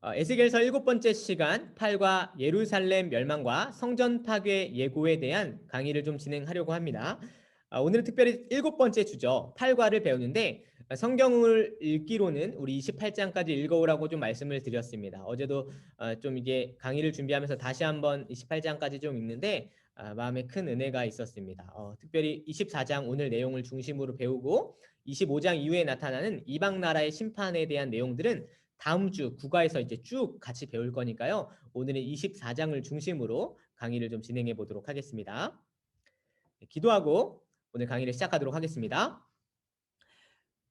에스겔서 7번째 시간 팔과 예루살렘 멸망과 성전 파괴 예고에 대한 강의를 좀 진행하려고 합니다. 오늘은 특별히 7번째 주죠. 팔과를 배우는데 성경을 읽기로는 우리 28장까지 읽어오라고 좀 말씀을 드렸습니다. 어제도 좀 이게 강의를 준비하면서 다시 한번 28장까지 좀 읽는데 마음에 큰 은혜가 있었습니다. 특별히 24장 오늘 내용을 중심으로 배우고 25장 이후에 나타나는 이방 나라의 심판에 대한 내용들은 다음 주 국가에서 이제 쭉 같이 배울 거니까요. 오늘은 24장을 중심으로 강의를 좀 진행해 보도록 하겠습니다. 기도하고 오늘 강의를 시작하도록 하겠습니다.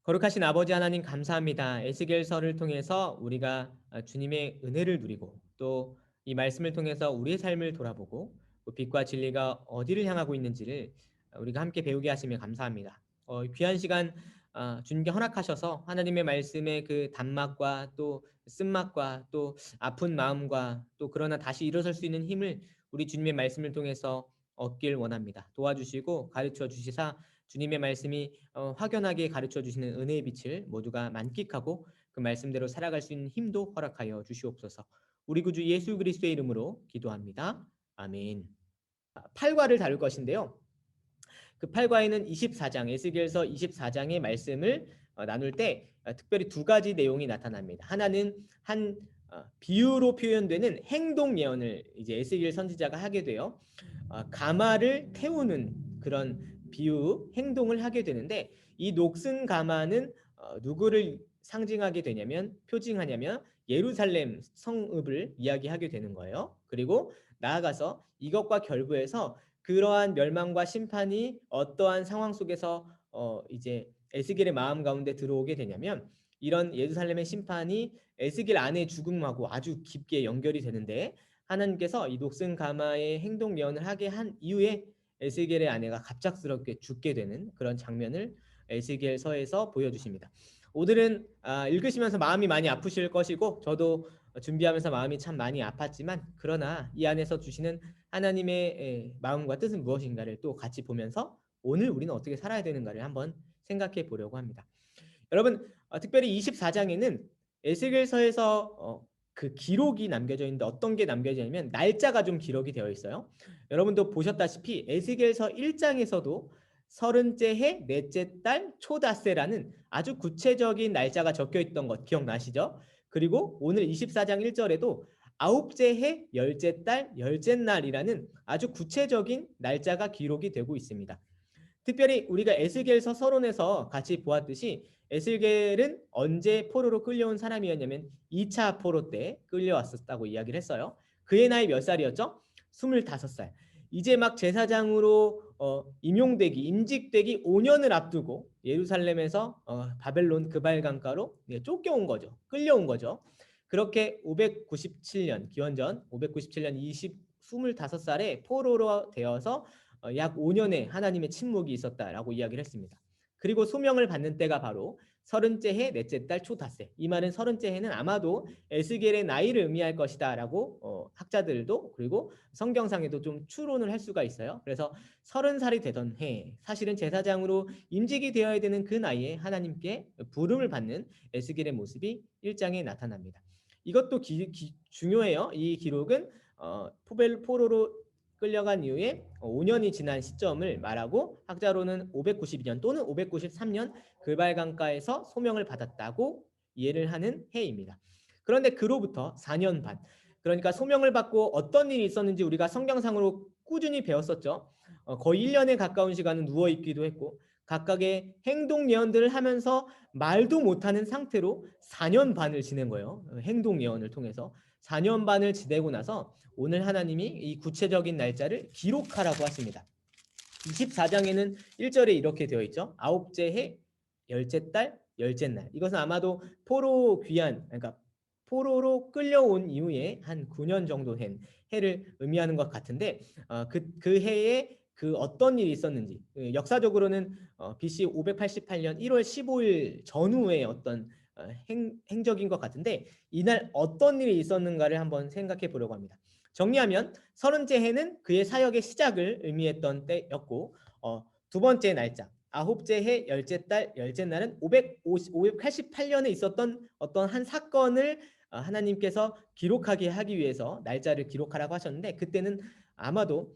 거룩하신 아버지 하나님 감사합니다. 에스겔서를 통해서 우리가 주님의 은혜를 누리고 또 이 말씀을 통해서 우리의 삶을 돌아보고 빛과 진리가 어디를 향하고 있는지를 우리가 함께 배우게 하시며 감사합니다. 귀한 시간 주님께 허락하셔서 하나님의 말씀의 그 단맛과 또 쓴맛과 또 아픈 마음과 또 그러나 다시 일어설 수 있는 힘을 우리 주님의 말씀을 통해서 얻길 원합니다. 도와주시고 가르쳐 주시사 주님의 말씀이 확연하게 가르쳐 주시는 은혜의 빛을 모두가 만끽하고 그 말씀대로 살아갈 수 있는 힘도 허락하여 주시옵소서. 우리 구주 예수 그리스도의 이름으로 기도합니다. 아멘. 8과를 다룰 것인데요. 그 8과에는 24장 에스겔서 24장의 말씀을 나눌 때 특별히 두 가지 내용이 나타납니다. 하나는 한 비유로 표현되는 행동 예언을 이제 에스겔 선지자가 하게 돼요. 가마를 태우는 그런 비유 행동을 하게 되는데 이 녹슨 가마는 누구를 상징하게 되냐면 표징하냐면 예루살렘 성읍을 이야기하게 되는 거예요. 그리고 나아가서 이것과 결부해서 그러한 멸망과 심판이 어떠한 상황 속에서 이제 에스겔의 마음 가운데 들어오게 되냐면 이런 예루살렘의 심판이 에스겔 아내의 죽음하고 아주 깊게 연결이 되는데 하나님께서 이 녹슨 가마의 행동 예언을 하게 한 이후에 에스겔의 아내가 갑작스럽게 죽게 되는 그런 장면을 에스겔서에서 보여주십니다. 오늘은 읽으시면서 마음이 많이 아프실 것이고 저도 준비하면서 마음이 참 많이 아팠지만 그러나 이 안에서 주시는 하나님의 마음과 뜻은 무엇인가를 또 같이 보면서 오늘 우리는 어떻게 살아야 되는가를 한번 생각해 보려고 합니다. 여러분 특별히 24장에는 에스겔서에서 그 기록이 남겨져 있는데 어떤 게 남겨져 있냐면 날짜가 좀 기록이 되어 있어요. 여러분도 보셨다시피 에스겔서 1장에서도 서른째 해 넷째 달 초닷새라는 아주 구체적인 날짜가 적혀 있던 것 기억나시죠? 그리고 오늘 24장 1절에도 아홉째 해 열째 달 열째 날이라는 아주 구체적인 날짜가 기록이 되고 있습니다. 특별히 우리가 에스겔서 서론에서 같이 보았듯이 에스겔은 언제 포로로 끌려온 사람이었냐면 2차 포로 때 끌려왔었다고 이야기를 했어요. 그의 나이 몇 살이었죠? 25살. 이제 막 제사장으로 임직되기 5년을 앞두고 예루살렘에서 바벨론 그발 강가로 쫓겨온 거죠. 끌려온 거죠. 그렇게 597년 기원전 597년 25살에 포로로 되어서 약 5년의 하나님의 침묵이 있었다라고 이야기를 했습니다. 그리고 소명을 받는 때가 바로 서른째 해 넷째 달 초닷새. 이 말은 서른째 해는 아마도 에스겔의 나이를 의미할 것이다라고 학자들도 그리고 성경상에도 좀 추론을 할 수가 있어요. 그래서 30살이 되던 해 사실은 제사장으로 임직이 되어야 되는 그 나이에 하나님께 부름을 받는 에스겔의 모습이 1장에 나타납니다. 이것도 중요해요. 이 기록은 포로로 끌려간 이후에 5년이 지난 시점을 말하고 학자로는 592년 또는 593년 글발강가에서 소명을 받았다고 이해를 하는 해입니다. 그런데 그로부터 4년 반 그러니까 소명을 받고 어떤 일이 있었는지 우리가 성경상으로 꾸준히 배웠었죠. 거의 1년에 가까운 시간은 누워있기도 했고 각각의 행동 예언들을 하면서 말도 못하는 상태로 4년 반을 지낸 거예요. 행동 예언을 통해서 4년 반을 지내고 나서 오늘 하나님이 이 구체적인 날짜를 기록하라고 하십니다. 24장에는 1절에 이렇게 되어 있죠. 아홉째 해 열째 달 열째 날. 이것은 아마도 포로 귀환 그러니까 포로로 끌려온 이후에 한 9년 정도 된 해를 의미하는 것 같은데 그 해에 그 어떤 일이 있었는지 역사적으로는 BC 588년 1월 15일 전후의 어떤 행적인 것 같은데 이날 어떤 일이 있었는가를 한번 생각해 보려고 합니다. 정리하면 서른째 해는 그의 사역의 시작을 의미했던 때였고 두 번째 날짜 아홉째 해 열째 달 열째 날은 588년에 있었던 어떤 한 사건을 하나님께서 기록하게 하기 위해서 날짜를 기록하라고 하셨는데 그때는 아마도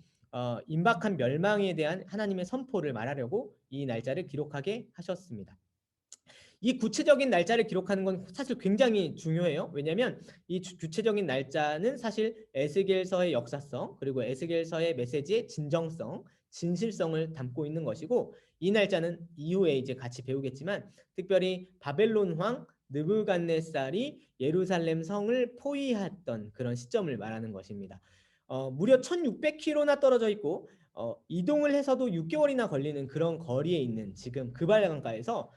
임박한 멸망에 대한 하나님의 선포를 말하려고 이 날짜를 기록하게 하셨습니다. 이 구체적인 날짜를 기록하는 건 사실 굉장히 중요해요. 왜냐하면 이 구체적인 날짜는 사실 에스겔서의 역사성 그리고 에스겔서의 메시지의 진정성, 진실성을 담고 있는 것이고 이 날짜는 이후에 이제 같이 배우겠지만 특별히 바벨론 왕 느부갓네살이 예루살렘 성을 포위했던 그런 시점을 말하는 것입니다. 무려 1600km나 떨어져 있고 이동을 해서도 6개월이나 걸리는 그런 거리에 있는 지금 그발 강가에서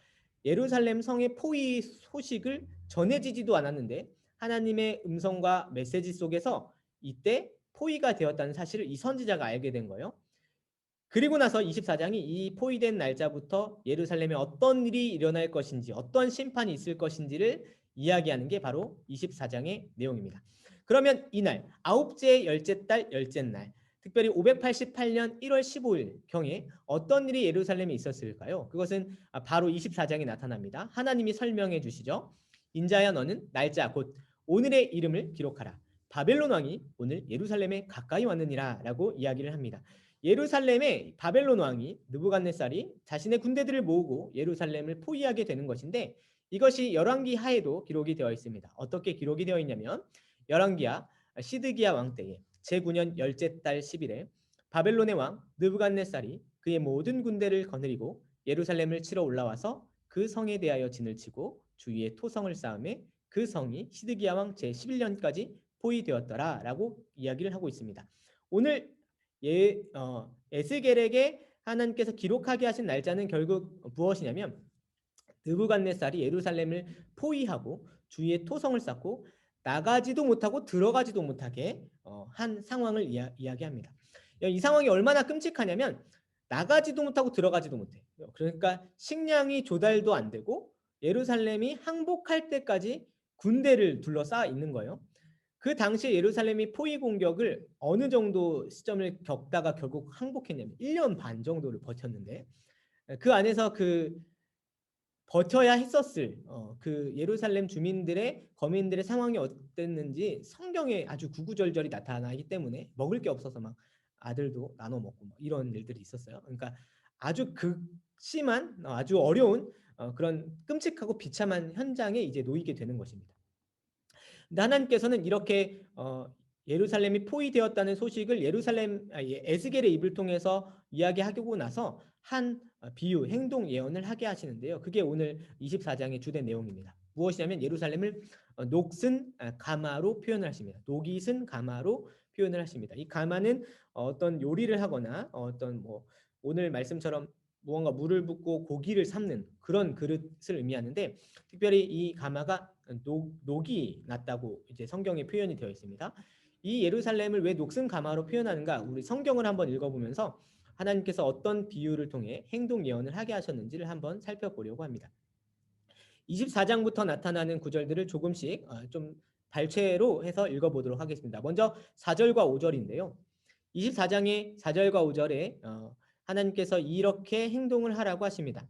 예루살렘 성의 포위 소식을 전해지지도 않았는데 하나님의 음성과 메시지 속에서 이때 포위가 되었다는 사실을 이 선지자가 알게 된 거예요. 그리고 나서 24장이 이 포위된 날짜부터 예루살렘에 어떤 일이 일어날 것인지 어떤 심판이 있을 것인지를 이야기하는 게 바로 24장의 내용입니다. 그러면 이날 아홉째 열째 달 열째 날 특별히 588년 1월 15일 경에 어떤 일이 예루살렘에 있었을까요? 그것은 바로 24장에 나타납니다. 하나님이 설명해 주시죠. 인자야 너는 날짜 곧 오늘의 이름을 기록하라. 바벨론 왕이 오늘 예루살렘에 가까이 왔느니라 라고 이야기를 합니다. 예루살렘에 바벨론 왕이 느부갓네살이 자신의 군대들을 모으고 예루살렘을 포위하게 되는 것인데 이것이 열왕기 하에도 기록이 되어 있습니다. 어떻게 기록이 되어 있냐면 열왕기하 시드기야 왕 때에 제9년 열째 달 10일에 바벨론의 왕 느부갓네살이 그의 모든 군대를 거느리고 예루살렘을 치러 올라와서 그 성에 대하여 진을 치고 주위에 토성을 쌓음에 그 성이 시드기야 왕 제11년까지 포위되었더라라고 이야기를 하고 있습니다. 오늘 에스겔에게 하나님께서 기록하게 하신 날짜는 결국 무엇이냐면 느부갓네살이 예루살렘을 포위하고 주위에 토성을 쌓고 나가지도 못하고 들어가지도 못하게 한 상황을 이야기합니다. 이 상황이 얼마나 끔찍하냐면 나가지도 못하고 들어가지도 못해. 그러니까 식량이 조달도 안 되고 예루살렘이 항복할 때까지 군대를 둘러싸 있는 거예요. 그 당시에 예루살렘이 포위 공격을 어느 정도 시점을 겪다가 결국 항복했냐면 1년 반 정도를 버텼는데 그 안에서 그 버텨야 했었을 그 예루살렘 주민들의 거민들의 상황이 어땠는지 성경에 아주 구구절절히 나타나기 때문에 먹을 게 없어서 막 아들도 나눠 먹고 뭐 이런 일들이 있었어요. 그러니까 아주 극심한 아주 어려운 그런 끔찍하고 비참한 현장에 이제 놓이게 되는 것입니다. 근데 하나님께서는 이렇게 예루살렘이 포위되었다는 소식을 에스겔의 입을 통해서 이야기하고 나서 한 비유, 행동 예언을 하게 하시는데요. 그게 오늘 24장의 주된 내용입니다. 무엇이냐면 예루살렘을 녹슨 가마로 표현을 하십니다. 녹이 쓴 가마로 표현을 하십니다. 이 가마는 어떤 요리를 하거나 어떤 뭐 오늘 말씀처럼 무언가 물을 붓고 고기를 삶는 그런 그릇을 의미하는데 특별히 이 가마가 녹이 났다고 이제 성경에 표현이 되어 있습니다. 이 예루살렘을 왜 녹슨 가마로 표현하는가? 우리 성경을 한번 읽어보면서 하나님께서 어떤 비유를 통해 행동 예언을 하게 하셨는지를 한번 살펴보려고 합니다. 24장부터 나타나는 구절들을 조금씩 좀 발췌로 해서 읽어보도록 하겠습니다. 먼저 4절과 5절인데요. 24장의 4절과 5절에 하나님께서 이렇게 행동을 하라고 하십니다.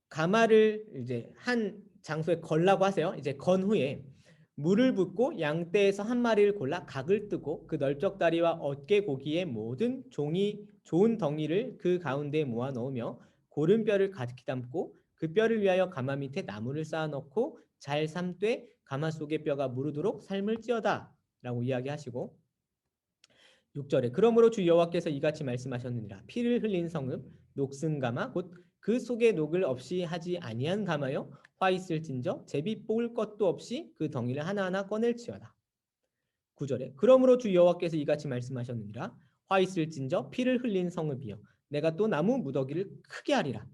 가마를 이제 한 장소에 걸라고 하세요. 이제 건 후에 물을 붓고 양떼에서 한 마리를 골라 각을 뜨고 그 넓적 다리와 어깨 고기의 모든 좋은 덩이를 그 가운데에 모아 넣으며 고른 뼈를 가득히 담고 그 뼈를 위하여 가마 밑에 나무를 쌓아 넣고 잘 삶되 가마 속의 뼈가 무르도록 삶을지어다 라고 이야기하시고 6절에 그러므로 주 여호와께서 이같이 말씀하셨느니라 피를 흘린 성읍 녹슨 가마 곧 그 속에 녹을 없이 하지 아니한 가마여 화 있을진저 제비 뽑을 것도 없이 그 덩이를 하나하나 꺼낼지어다. 9절에 그러므로 주 여호와께서 이같이 말씀하셨느니라 화 있을진저 피를 흘린 성읍이여 내가 또 나무 무더기를 크게 하리라.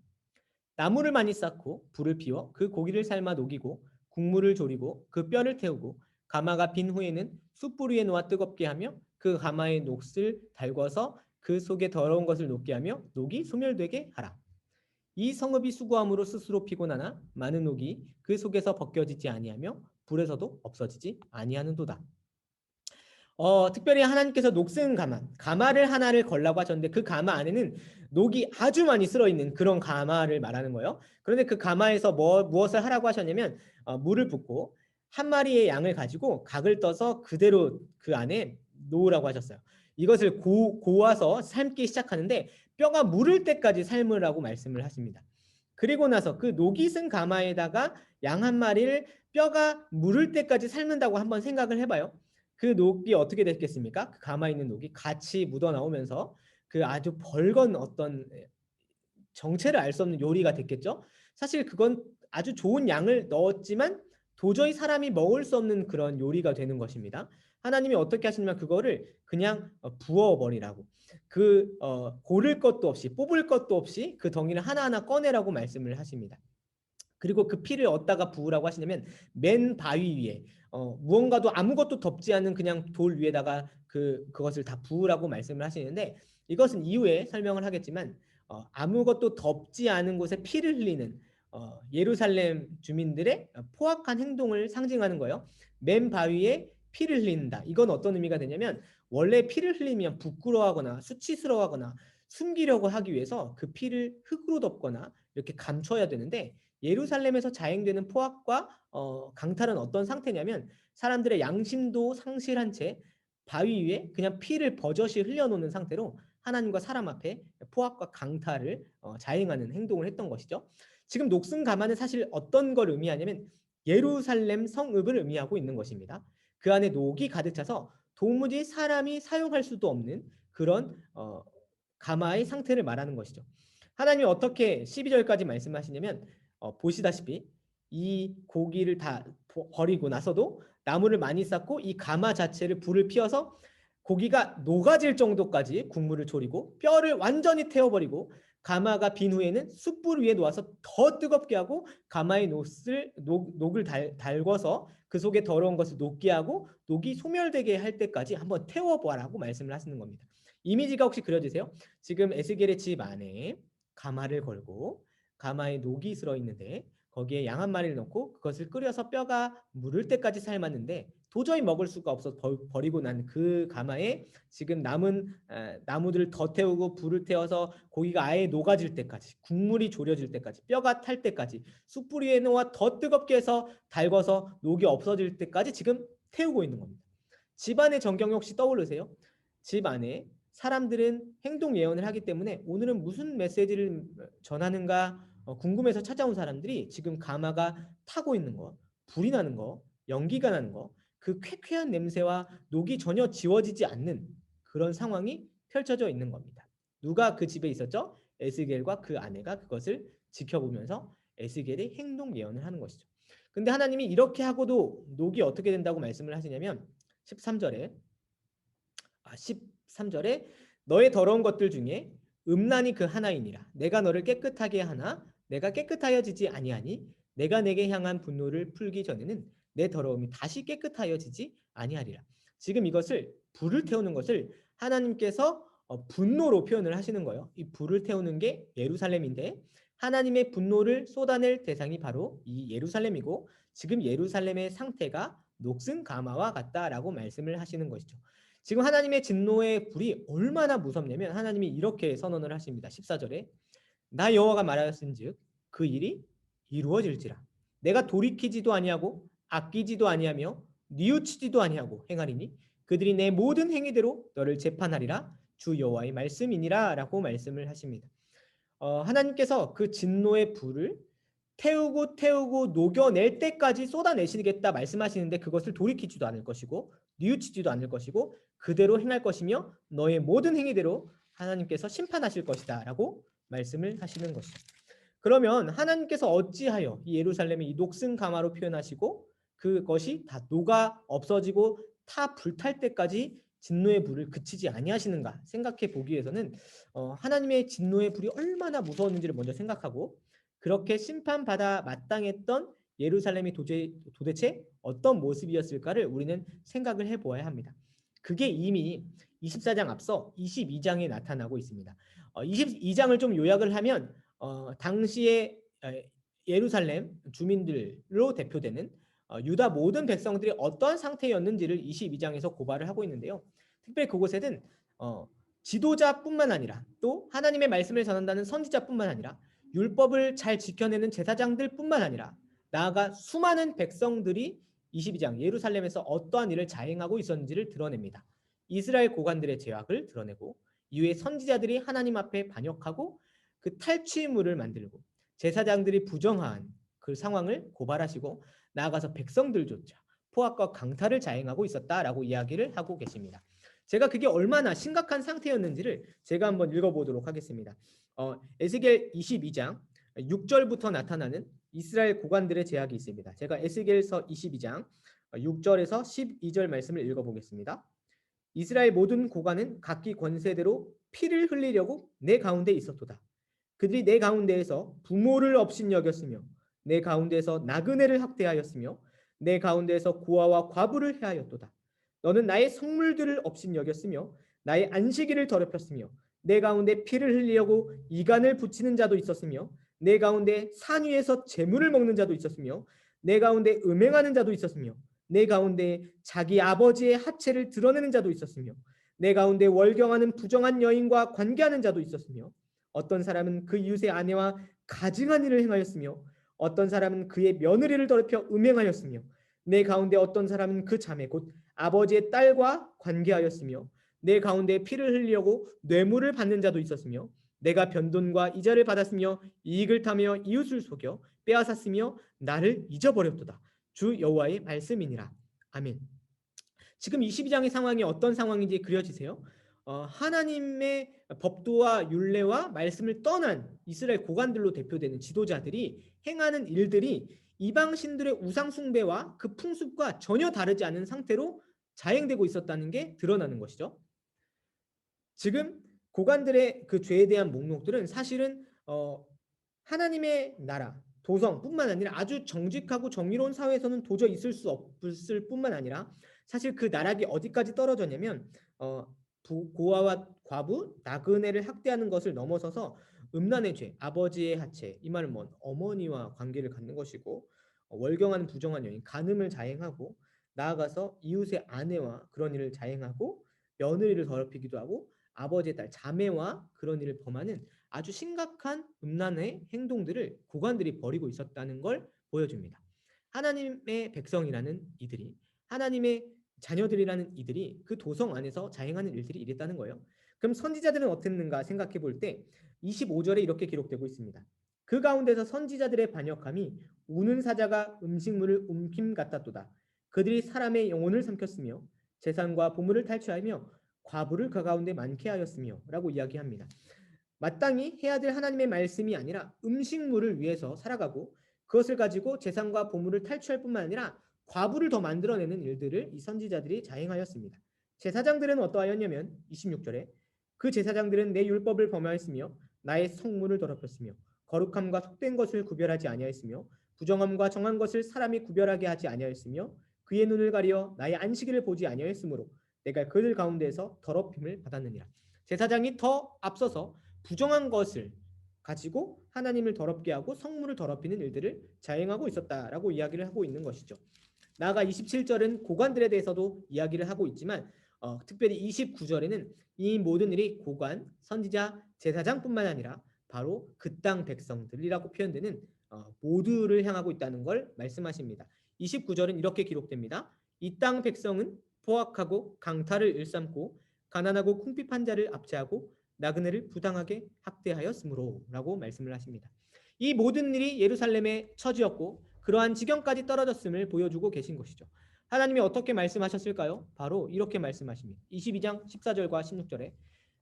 나무를 많이 쌓고 불을 피워 그 고기를 삶아 녹이고 국물을 졸이고 그 뼈를 태우고 가마가 빈 후에는 숯불 위에 놓아 뜨겁게 하며 그 가마의 녹을 달궈서 그 속에 더러운 것을 녹게 하며 녹이 소멸되게 하라. 이 성읍이 수고함으로 스스로 피곤하나 많은 녹이 그 속에서 벗겨지지 아니하며 불에서도 없어지지 아니하는도다. 특별히 하나님께서 녹슨 가마를 하나를 걸라고 하셨는데 그 가마 안에는 녹이 아주 많이 쓸어 있는 그런 가마를 말하는 거예요. 그런데 그 가마에서 무엇을 하라고 하셨냐면 물을 붓고 한 마리의 양을 가지고 각을 떠서 그대로 그 안에 놓으라고 하셨어요. 이것을 고아서 삶기 시작하는데 뼈가 무를 때까지 삶으라고 말씀을 하십니다. 그리고 나서 그 녹이 쓴 가마에다가 양 한 마리를 뼈가 무를 때까지 삶는다고 한번 생각을 해봐요. 그 녹이 어떻게 됐겠습니까? 그 가마에 있는 녹이 같이 묻어 나오면서 그 아주 벌건 어떤 정체를 알 수 없는 요리가 됐겠죠. 사실 그건 아주 좋은 양을 넣었지만 도저히 사람이 먹을 수 없는 그런 요리가 되는 것입니다. 하나님이 어떻게 하시냐면 그거를 그냥 부어버리라고, 고를 것도 없이 뽑을 것도 없이 그 덩이를 하나하나 꺼내라고 말씀을 하십니다. 그리고 그 피를 얻다가 부으라고 하시냐면 맨 바위 위에 무언가도 아무것도 덮지 않은 그냥 돌 위에다가 그것을 다 부으라고 말씀을 하시는데, 이것은 이후에 설명을 하겠지만 아무것도 덮지 않은 곳에 피를 흘리는 예루살렘 주민들의 포악한 행동을 상징하는 거예요. 맨 바위에 피를 흘린다. 이건 어떤 의미가 되냐면 원래 피를 흘리면 부끄러워하거나 수치스러워하거나 숨기려고 하기 위해서 그 피를 흙으로 덮거나 이렇게 감춰야 되는데, 예루살렘에서 자행되는 포악과 강탈은 어떤 상태냐면 사람들의 양심도 상실한 채 바위 위에 그냥 피를 버젓이 흘려놓는 상태로 하나님과 사람 앞에 포악과 강탈을 자행하는 행동을 했던 것이죠. 지금 녹슨 가마는 사실 어떤 걸 의미하냐면 예루살렘 성읍을 의미하고 있는 것입니다. 그 안에 녹이 가득 차서 도무지 사람이 사용할 수도 없는 그런 가마의 상태를 말하는 것이죠. 하나님이 어떻게 12절까지 말씀하시냐면 보시다시피 이 고기를 다 버리고 나서도 나무를 많이 쌓고 이 가마 자체를 불을 피워서 고기가 녹아질 정도까지 국물을 졸이고 뼈를 완전히 태워버리고 가마가 빈 후에는 숯불 위에 놓아서 더 뜨겁게 하고 가마의 녹을 달궈서 그 속에 더러운 것을 녹게 하고 녹이 소멸되게 할 때까지 한번 태워보라고 말씀을 하시는 겁니다. 이미지가 혹시 그려지세요? 지금 에스겔의 집 안에 가마를 걸고 가마에 녹이 슬어 있는데 거기에 양 한 마리를 넣고 그것을 끓여서 뼈가 무를 때까지 삶았는데 도저히 먹을 수가 없어 버리고 난 그 가마에 지금 남은 나무들을 더 태우고 불을 태워서 고기가 아예 녹아질 때까지, 국물이 졸여질 때까지, 뼈가 탈 때까지, 숯불 위에 놓아 더 뜨겁게 해서 달궈서 녹이 없어질 때까지 지금 태우고 있는 겁니다. 집안의 전경 혹시 떠오르세요? 집 안에 사람들은 행동 예언을 하기 때문에 오늘은 무슨 메시지를 전하는가 궁금해서 찾아온 사람들이 지금 가마가 타고 있는 거, 불이 나는 거, 연기가 나는 거, 그 쾌쾌한 냄새와 녹이 전혀 지워지지 않는 그런 상황이 펼쳐져 있는 겁니다. 누가 그 집에 있었죠? 에스겔과 그 아내가 그것을 지켜보면서 에스겔의 행동 예언을 하는 것이죠. 근데 하나님이 이렇게 하고도 녹이 어떻게 된다고 말씀을 하시냐면 13절에 13절에 너의 더러운 것들 중에 음란이 그 하나이니라. 내가 너를 깨끗하게 하나 내가 깨끗하여지지 아니하니 내가 내게 향한 분노를 풀기 전에는 내 더러움이 다시 깨끗하여지지 아니하리라. 지금 이것을 불을 태우는 것을 하나님께서 분노로 표현을 하시는 거예요. 이 불을 태우는 게 예루살렘인데 하나님의 분노를 쏟아낼 대상이 바로 이 예루살렘이고 지금 예루살렘의 상태가 녹슨 가마와 같다라고 말씀을 하시는 것이죠. 지금 하나님의 진노의 불이 얼마나 무섭냐면 하나님이 이렇게 선언을 하십니다. 14절에 나 여호와가 말하였은즉 그 일이 이루어질지라. 내가 돌이키지도 아니하고 아끼지도 아니하며 뉘우치지도 아니하고 행하리니 그들이 내 모든 행위대로 너를 재판하리라. 주 여호와의 말씀이니라 라고 말씀을 하십니다. 하나님께서 그 진노의 불을 태우고 녹여낼 때까지 쏟아내시겠다 말씀하시는데 그것을 돌이키지도 않을 것이고 뉘우치지도 않을 것이고 그대로 행할 것이며 너의 모든 행위대로 하나님께서 심판하실 것이다 라고 말씀을 하시는 것이죠. 그러면 하나님께서 어찌하여 이 예루살렘의 이 녹슨 가마로 표현하시고 그것이 다 녹아 없어지고 타 불탈 때까지 진노의 불을 그치지 아니하시는가 생각해 보기 위해서는 하나님의 진노의 불이 얼마나 무서웠는지를 먼저 생각하고 그렇게 심판받아 마땅했던 예루살렘이 도대체 어떤 모습이었을까를 우리는 생각을 해보아야 합니다. 그게 이미 24장 앞서 22장에 나타나고 있습니다. 22장을 좀 요약을 하면 당시에 예루살렘 주민들로 대표되는 유다 모든 백성들이 어떠한 상태였는지를 22장에서 고발을 하고 있는데요. 특별히 그곳에는 지도자뿐만 아니라 또 하나님의 말씀을 전한다는 선지자뿐만 아니라 율법을 잘 지켜내는 제사장들뿐만 아니라 나아가 수많은 백성들이 22장 예루살렘에서 어떠한 일을 자행하고 있었는지를 드러냅니다. 이스라엘 고관들의 죄악을 드러내고 이후에 선지자들이 하나님 앞에 반역하고 그 탈취물을 만들고 제사장들이 부정한 그 상황을 고발하시고 나아가서 백성들조차 포악과 강탈을 자행하고 있었다라고 이야기를 하고 계십니다. 제가 그게 얼마나 심각한 상태였는지를 제가 한번 읽어보도록 하겠습니다. 에스겔 22장 6절부터 나타나는 이스라엘 고관들의 제약이 있습니다. 제가 에스겔서 22장 6절에서 12절 말씀을 읽어보겠습니다. 이스라엘 모든 고관은 각기 권세대로 피를 흘리려고 내 가운데 있었도다. 그들이 내 가운데에서 부모를 업신여겼으며 내 가운데에서 나그네를 학대하였으며 내 가운데에서 고아와 과부를 해하였도다. 너는 나의 성물들을 업신여겼으며 나의 안식일을 더럽혔으며 내 가운데 피를 흘리려고 이간을 붙이는 자도 있었으며 내 가운데 산 위에서 재물을 먹는 자도 있었으며 내 가운데 음행하는 자도 있었으며 내 가운데 자기 아버지의 하체를 드러내는 자도 있었으며 내 가운데 월경하는 부정한 여인과 관계하는 자도 있었으며 어떤 사람은 그 이웃의 아내와 가증한 일을 행하였으며 어떤 사람은 그의 며느리를 더럽혀 음행하였으며 내 가운데 어떤 사람은 그 자매 곧 아버지의 딸과 관계하였으며 내 가운데 피를 흘리려고 뇌물을 받는 자도 있었으며 내가 변돈과 이자를 받았으며 이익을 타며 이웃을 속여 빼앗았으며 나를 잊어버렸도다. 주 여호와의 말씀이니라. 아멘. 지금 22장의 상황이 어떤 상황인지 그려지세요? 하나님의 법도와 율례와 말씀을 떠난 이스라엘 고관들로 대표되는 지도자들이 행하는 일들이 이방 신들의 우상 숭배와 그 풍습과 전혀 다르지 않은 상태로 자행되고 있었다는 게 드러나는 것이죠. 지금 고관들의 그 죄에 대한 목록들은 사실은 하나님의 나라 도성뿐만 아니라 아주 정직하고 정의로운 사회에서는 도저히 있을 수 없을 뿐만 아니라 사실 그 나락이 어디까지 떨어졌냐면 고아와 과부, 나그네를 학대하는 것을 넘어서서 음란의 죄, 아버지의 하체, 이 말은 뭐 어머니와 관계를 갖는 것이고 월경하는 부정한 여인, 간음을 자행하고 나아가서 이웃의 아내와 그런 일을 자행하고 며느리를 더럽히기도 하고 아버지의 딸, 자매와 그런 일을 범하는 아주 심각한 음란의 행동들을 고관들이 벌이고 있었다는 걸 보여줍니다. 하나님의 백성이라는 이들이 하나님의 자녀들이라는 이들이 그 도성 안에서 자행하는 일들이 이랬다는 거예요. 그럼 선지자들은 어땠는가 생각해 볼 때 25절에 이렇게 기록되고 있습니다. 그 가운데서 선지자들의 반역함이 우는 사자가 음식물을 움킴 같았도다. 그들이 사람의 영혼을 삼켰으며 재산과 보물을 탈취하며 과부를 그 가운데 많게 하였으며 라고 이야기합니다. 마땅히 해야 될 하나님의 말씀이 아니라 음식물을 위해서 살아가고 그것을 가지고 재산과 보물을 탈취할 뿐만 아니라 과부를 더 만들어내는 일들을 이 선지자들이 자행하였습니다. 제사장들은 어떠하였냐면 26절에 그 제사장들은 내 율법을 범하였으며 나의 성문을 더럽혔으며 거룩함과 속된 것을 구별하지 아니하였으며 부정함과 정한 것을 사람이 구별하게 하지 아니하였으며 그의 눈을 가리어 나의 안식일을 보지 아니하였으므로 내가 그들 가운데에서 더럽힘을 받았느니라. 제사장이 더 앞서서 부정한 것을 가지고 하나님을 더럽게 하고 성물을 더럽히는 일들을 자행하고 있었다라고 이야기를 하고 있는 것이죠. 나아가 27절은 고관들에 대해서도 이야기를 하고 있지만 특별히 29절에는 이 모든 일이 고관, 선지자, 제사장뿐만 아니라 바로 그 땅 백성들이라고 표현되는 모두를 향하고 있다는 걸 말씀하십니다. 29절은 이렇게 기록됩니다. 이 땅 백성은 포악하고 강탈을 일삼고 가난하고 궁핍한 자를 압제하고 나그네를 부당하게 학대하였으므로 라고 말씀을 하십니다. 이 모든 일이 예루살렘의 처지였고 그러한 지경까지 떨어졌음을 보여주고 계신 것이죠. 하나님이 어떻게 말씀하셨을까요? 바로 이렇게 말씀하십니다. 22장 14절과 16절에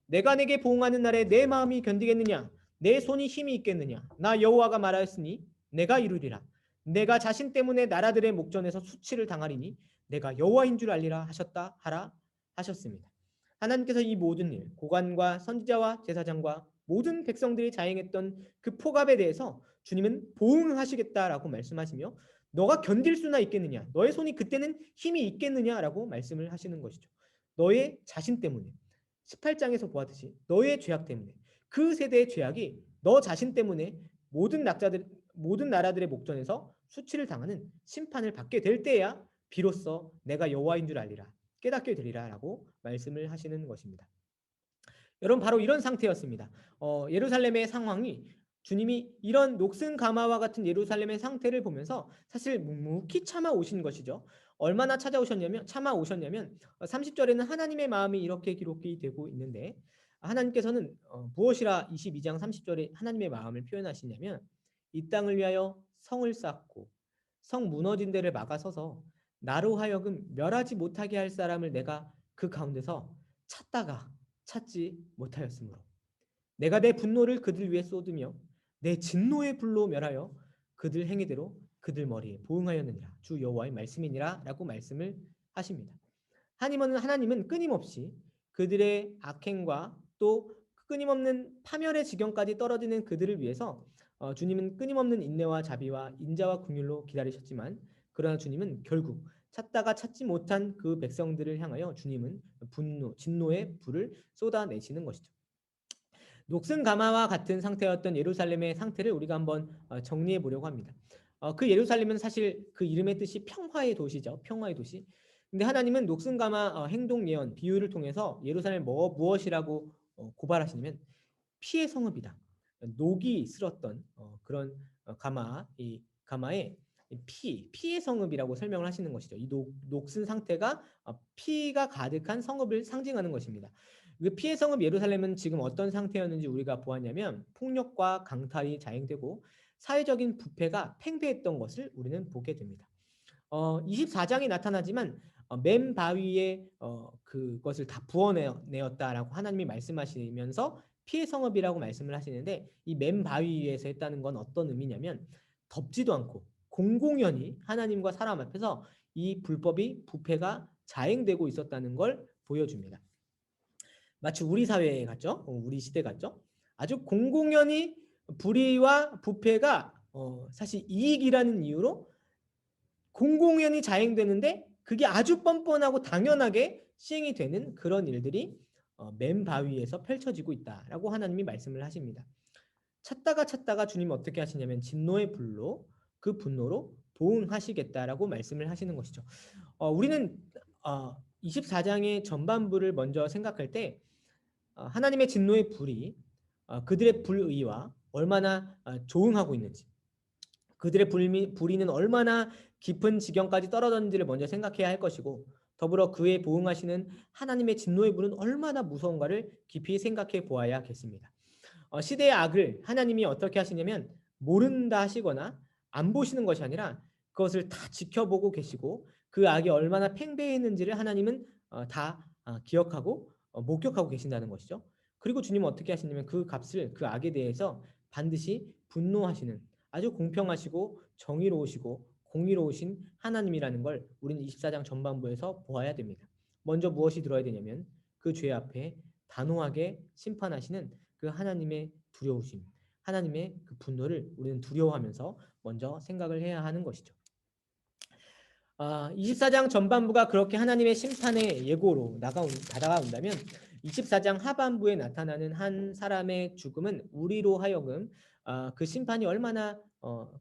내가 내게 보응하는 날에 내 마음이 견디겠느냐? 내 손이 힘이 있겠느냐? 나 여호와가 말하였으니 내가 이루리라. 내가 자신 때문에 나라들의 목전에서 수치를 당하리니 내가 여호와인 줄 알리라 하셨다 하라 하셨습니다. 하나님께서 이 모든 일, 고관과 선지자와 제사장과 모든 백성들이 자행했던 그 폭압에 대해서 주님은 보응하시겠다라고 말씀하시며 너가 견딜 수나 있겠느냐? 너의 손이 그때는 힘이 있겠느냐라고 말씀을 하시는 것이죠. 너의 자신 때문에 18장에서 보았듯이 너의 죄악 때문에 그 세대의 죄악이 너 자신 때문에 모든 나라들의 목전에서 수치를 당하는 심판을 받게 될 때야 비로소 내가 여호와인 줄 알리라 깨닫게 되리라라고 말씀을 하시는 것입니다. 여러분 바로 이런 상태였습니다. 예루살렘의 상황이 주님이 이런 녹슨 가마와 같은 예루살렘의 상태를 보면서 사실 묵묵히 참아 오신 것이죠. 얼마나 참아 오셨냐면 30절에는 하나님의 마음이 이렇게 기록이 되고 있는데 하나님께서는 무엇이라 22장 30절에 하나님의 마음을 표현하시냐면 이 땅을 위하여 성을 쌓고 성 무너진 데를 막아서서 나로 하여금 멸하지 못하게 할 사람을 내가 그 가운데서 찾다가 찾지 못하였으므로 내가 내 분노를 그들 위에 쏟으며 내 진노의 불로 멸하여 그들 행위대로 그들 머리에 보응하였느니라 주 여호와의 말씀이니라 라고 말씀을 하십니다. 하나님은 끊임없이 그들의 악행과 또 끊임없는 파멸의 지경까지 떨어지는 그들을 위해서 주님은 끊임없는 인내와 자비와 인자와 긍휼로 기다리셨지만 그러나 주님은 결국 찾다가 찾지 못한 그 백성들을 향하여 주님은 진노의 불을 쏟아내시는 것이죠. 녹슨 가마와 같은 상태였던 예루살렘의 상태를 우리가 한번 정리해 보려고 합니다. 그 예루살렘은 사실 그 이름의 뜻이 평화의 도시죠. 평화의 도시. 근데 하나님은 녹슨 가마 행동 예언 비유를 통해서 예루살렘 무엇이라고 고발하시냐면 피의 성읍이다. 녹이 쓸었던 그런 이 가마의 피의 성읍이라고 설명을 하시는 것이죠. 이 녹슨 상태가 피가 가득한 성읍을 상징하는 것입니다. 그 피의 성읍 예루살렘은 지금 어떤 상태였는지 우리가 보았냐면 폭력과 강탈이 자행되고 사회적인 부패가 팽배했던 것을 우리는 보게 됩니다. 24장이 나타나지만 맨 바위에 그것을 다 부어내었다라고 하나님이 말씀하시면서 피의 성읍이라고 말씀을 하시는데 이 맨 바위 위에서 했다는 건 어떤 의미냐면 덮지도 않고 공공연히 하나님과 사람 앞에서 이 불법이 부패가 자행되고 있었다는 걸 보여줍니다. 마치 우리 사회 같죠? 우리 시대 같죠? 아주 공공연히 불의와 부패가 사실 이익이라는 이유로 공공연히 자행되는데 그게 아주 뻔뻔하고 당연하게 시행이 되는 그런 일들이 맨 바위에서 펼쳐지고 있다라고 하나님이 말씀을 하십니다. 찾다가 주님이 어떻게 하시냐면 진노의 불로 그 분노로 보응하시겠다라고 말씀을 하시는 것이죠. 우리는 24장의 전반부를 먼저 생각할 때 하나님의 진노의 불이 그들의 불의와 얼마나 조응하고 있는지 그들의 불의는 얼마나 깊은 지경까지 떨어졌는지를 먼저 생각해야 할 것이고 더불어 그에 보응하시는 하나님의 진노의 불은 얼마나 무서운가를 깊이 생각해 보아야겠습니다. 시대의 악을 하나님이 어떻게 하시냐면 모른다 하시거나 안 보시는 것이 아니라 그것을 다 지켜보고 계시고 그 악이 얼마나 팽배했는지를 하나님은 다 기억하고 목격하고 계신다는 것이죠. 그리고 주님은 어떻게 하시냐면 그 값을 그 악에 대해서 반드시 분노하시는 아주 공평하시고 정의로우시고 공의로우신 하나님이라는 걸 우리는 24장 전반부에서 보아야 됩니다. 먼저 무엇이 들어야 되냐면 그 죄 앞에 단호하게 심판하시는 그 하나님의 두려우심, 하나님의 그 분노를 우리는 두려워하면서 먼저 생각을 해야 하는 것이죠. 24장 전반부가 그렇게 하나님의 심판의 예고로 다가온다면 24장 하반부에 나타나는 한 사람의 죽음은 우리로 하여금 그 심판이 얼마나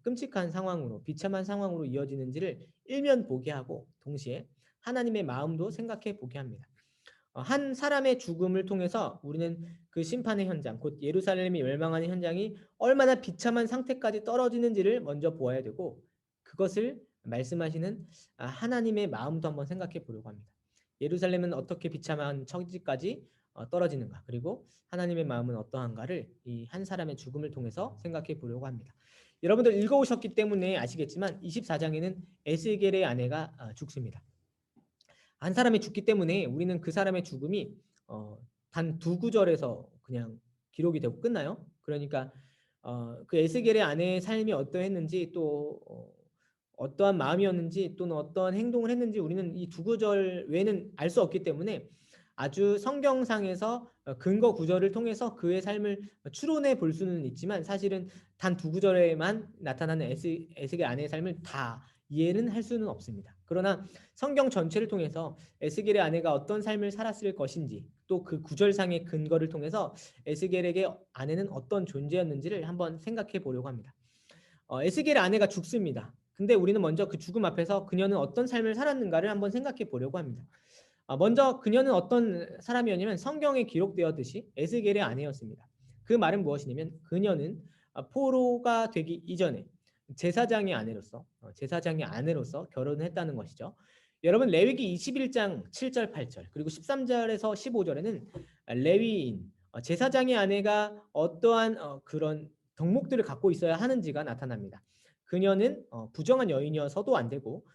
끔찍한 상황으로 비참한 상황으로 이어지는지를 일면 보게 하고 동시에 하나님의 마음도 생각해 보게 합니다. 한 사람의 죽음을 통해서 우리는 그 심판의 현장, 곧 예루살렘이 멸망하는 현장이 얼마나 비참한 상태까지 떨어지는지를 먼저 보아야 되고 그것을 말씀하시는 하나님의 마음도 한번 생각해 보려고 합니다. 예루살렘은 어떻게 비참한 처지까지 떨어지는가 그리고 하나님의 마음은 어떠한가를 이 한 사람의 죽음을 통해서 생각해 보려고 합니다. 여러분들 읽어오셨기 때문에 아시겠지만 24장에는 에스겔의 아내가 죽습니다. 한 사람이 죽기 때문에 우리는 그 사람의 죽음이 단 두 구절에서 그냥 기록이 되고 끝나요. 그러니까 그 에스겔의 아내의 삶이 어떠했는지 또 어떠한 마음이었는지 또는 어떠한 행동을 했는지 우리는 이 두 구절 외에는 알 수 없기 때문에 아주 성경상에서 근거 구절을 통해서 그의 삶을 추론해 볼 수는 있지만 사실은 단 두 구절에만 나타나는 에스겔 아내의 삶을 다 이해는 할 수는 없습니다. 그러나 성경 전체를 통해서 에스겔의 아내가 어떤 삶을 살았을 것인지 또 그 구절상의 근거를 통해서 에스겔에게 아내는 어떤 존재였는지를 한번 생각해 보려고 합니다. 에스겔의 아내가 죽습니다. 근데 우리는 먼저 그 죽음 앞에서 그녀는 어떤 삶을 살았는가를 한번 생각해 보려고 합니다. 먼저 그녀는 어떤 사람이었냐면 성경에 기록되었듯이 에스겔의 아내였습니다. 그 말은 무엇이냐면 그녀는 포로가 되기 이전에 제사장의 아내로서 결혼을 했다는 것이죠. 여러분 레위기 21장 7절 8절 그리고 13절에서 15절에는 레위인 제사장의 아내가 어떠한 그런 덕목들을 갖고 있어야 하는지가 나타납니다. 그녀는 부정한 여인이어서도 안 되고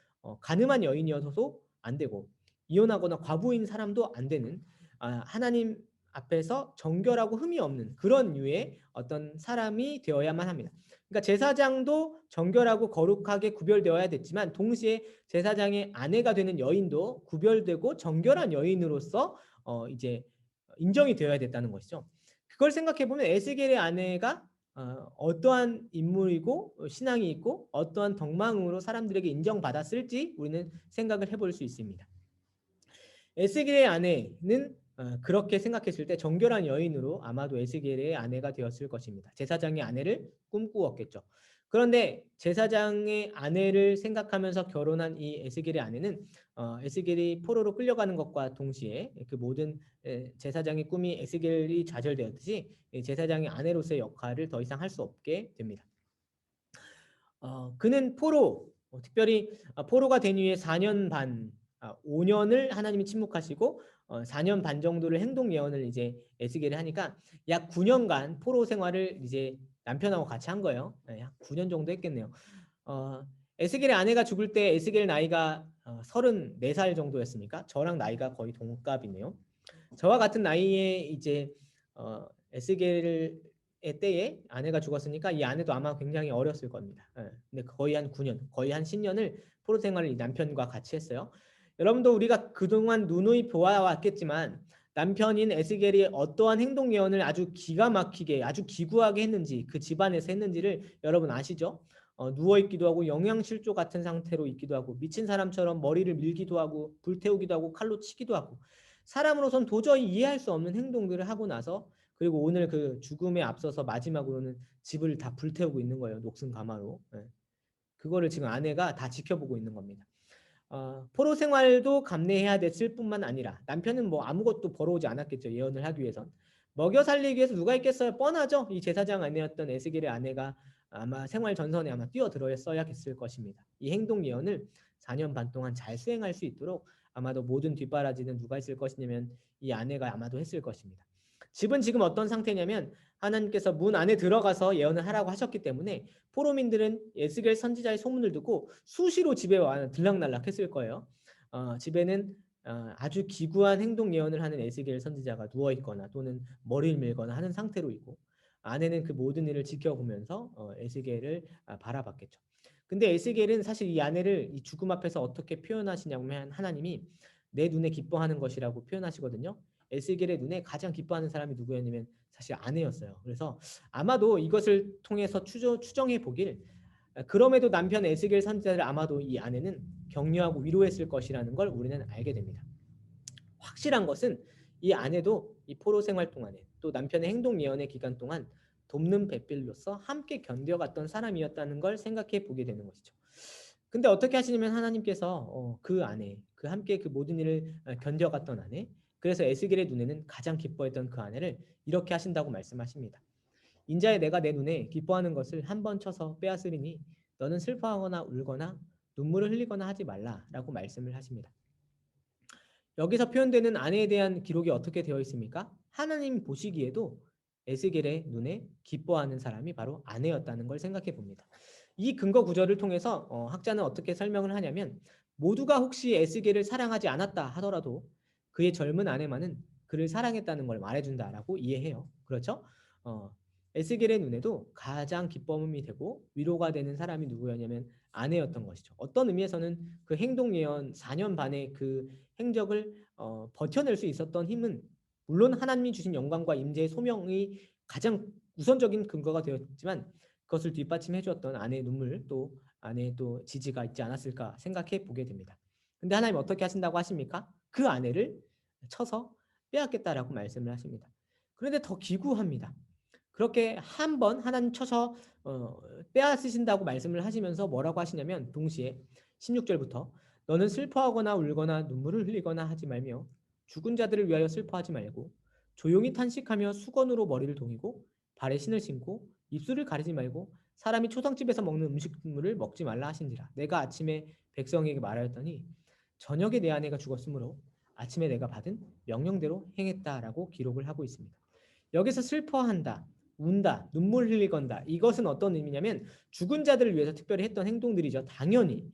가늠한 여인이어서도 안 되고 이혼하거나 과부인 사람도 안 되는 하나님 앞에서 정결하고 흠이 없는 그런 류의 어떤 사람이 되어야만 합니다. 그러니까 제사장도 정결하고 거룩하게 구별되어야 됐지만 동시에 제사장의 아내가 되는 여인도 구별되고 정결한 여인으로서 이제 인정이 되어야 됐다는 것이죠. 그걸 생각해 보면 에스겔의 아내가 어떠한 인물이고 신앙이 있고 어떠한 덕망으로 사람들에게 인정받았을지 우리는 생각을 해볼 수 있습니다. 에스겔의 아내는 그렇게 생각했을 때 정결한 여인으로 아마도 에스겔의 아내가 되었을 것입니다. 제사장의 아내를 꿈꾸었겠죠. 그런데 제사장의 아내를 생각하면서 결혼한 이 에스겔의 아내는 에스겔이 포로로 끌려가는 것과 동시에 그 모든 제사장의 꿈이 에스겔이 좌절되었듯이 제사장의 아내로서의 역할을 더 이상 할 수 없게 됩니다. 그는 특별히 포로가 된 이후에 4년 반, 5년을 하나님이 침묵하시고 4년 반 정도를 행동 예언을 이제 에스겔이 하니까 약 9년간 포로 생활을 이제 남편하고 같이 한 거예요. 약 9년 정도 했겠네요. 에스겔의 아내가 죽을 때 에스겔 나이가 34살 정도였으니까 저랑 나이가 거의 동갑이네요. 저와 같은 나이에 이제 에스겔의 때에 아내가 죽었으니까 이 아내도 아마 굉장히 어렸을 겁니다. 근데 거의 한 9년, 거의 한 10년을 포로 생활을 이 남편과 같이 했어요. 여러분도 우리가 그동안 누누이 보아왔겠지만 남편인 에스겔이 어떠한 행동 예언을 아주 기가 막히게 아주 기구하게 했는지 그 집안에서 했는지를 여러분 아시죠? 누워있기도 하고 영양실조 같은 상태로 있기도 하고 미친 사람처럼 머리를 밀기도 하고 불태우기도 하고 칼로 치기도 하고 사람으로선 도저히 이해할 수 없는 행동들을 하고 나서 그리고 오늘 그 죽음에 앞서서 마지막으로는 집을 다 불태우고 있는 거예요. 녹슨 가마로. 그거를 지금 아내가 다 지켜보고 있는 겁니다. 포로 생활도 감내해야 됐을 뿐만 아니라 남편은 뭐 아무것도 벌어오지 않았겠죠. 예언을 하기 위해선. 먹여 살리기 위해서 누가 있겠어요? 뻔하죠. 이 제사장 아내였던 에스겔의 아내가 아마 생활 전선에 아마 뛰어들어야 했을 것입니다. 이 행동 예언을 4년 반 동안 잘 수행할 수 있도록 아마도 모든 뒷바라지는 누가 했을 것이냐면 이 아내가 아마도 했을 것입니다. 집은 지금 어떤 상태냐면 하나님께서 문 안에 들어가서 예언을 하라고 하셨기 때문에 포로민들은 에스겔 선지자의 소문을 듣고 수시로 집에 와 들락날락했을 거예요. 집에는 아주 기구한 행동 예언을 하는 에스겔 선지자가 누워 있거나 또는 머리를 밀거나 하는 상태로 있고 아내는 그 모든 일을 지켜보면서 에스겔을 바라봤겠죠. 근데 에스겔은 사실 이 아내를 이 죽음 앞에서 어떻게 표현하시냐면 하나님이 내 눈에 기뻐하는 것이라고 표현하시거든요. 에스겔의 눈에 가장 기뻐하는 사람이 누구였냐면 사실 아내였어요. 그래서 아마도 이것을 통해서 추정해 보길 그럼에도 남편 에스겔 선지자를 아마도 이 아내는 격려하고 위로했을 것이라는 걸 우리는 알게 됩니다. 확실한 것은 이 아내도 이 포로 생활 동안에 또 남편의 행동 예언의 기간 동안 돕는 배필로서 함께 견뎌갔던 사람이었다는 걸 생각해 보게 되는 것이죠. 근데 어떻게 하시냐면 하나님께서 그 아내, 그 함께 그 모든 일을 견뎌갔던 아내, 그래서 에스겔의 눈에는 가장 기뻐했던 그 아내를 이렇게 하신다고 말씀하십니다. 인자의 내가 내 눈에 기뻐하는 것을 한 번 쳐서 빼앗으리니 너는 슬퍼하거나 울거나 눈물을 흘리거나 하지 말라라고 말씀을 하십니다. 여기서 표현되는 아내에 대한 기록이 어떻게 되어 있습니까? 하나님 보시기에도 에스겔의 눈에 기뻐하는 사람이 바로 아내였다는 걸 생각해 봅니다. 이 근거 구절을 통해서 학자는 어떻게 설명을 하냐면 모두가 혹시 에스겔을 사랑하지 않았다 하더라도 그의 젊은 아내만은 그를 사랑했다는 걸 말해준다라고 이해해요. 그렇죠? 에스겔의 눈에도 가장 기쁨이 되고 위로가 되는 사람이 누구였냐면 아내였던 것이죠. 어떤 의미에서는 그 행동 예언 4년 반의 그 행적을 버텨낼 수 있었던 힘은 물론 하나님이 주신 영광과 임재의 소명이 가장 우선적인 근거가 되었지만 그것을 뒷받침해 주었던 아내의 눈물 또 아내의 또 지지가 있지 않았을까 생각해 보게 됩니다. 근데 하나님 어떻게 하신다고 하십니까? 그 아내를 쳐서 빼앗겠다라고 말씀을 하십니다. 그런데 더 기구합니다. 그렇게 한 번 하나님 쳐서 빼앗으신다고 말씀을 하시면서 뭐라고 하시냐면 동시에 16절부터 너는 슬퍼하거나 울거나 눈물을 흘리거나 하지 말며 죽은 자들을 위하여 슬퍼하지 말고 조용히 탄식하며 수건으로 머리를 동이고 발에 신을 신고 입술을 가리지 말고 사람이 초상집에서 먹는 음식물을 먹지 말라 하신지라. 내가 아침에 백성에게 말하였더니 저녁에 내 아내가 죽었으므로 아침에 내가 받은 명령대로 행했다라고 기록을 하고 있습니다. 여기서 슬퍼한다, 운다, 눈물 흘리건다. 이것은 어떤 의미냐면 죽은 자들을 위해서 특별히 했던 행동들이죠. 당연히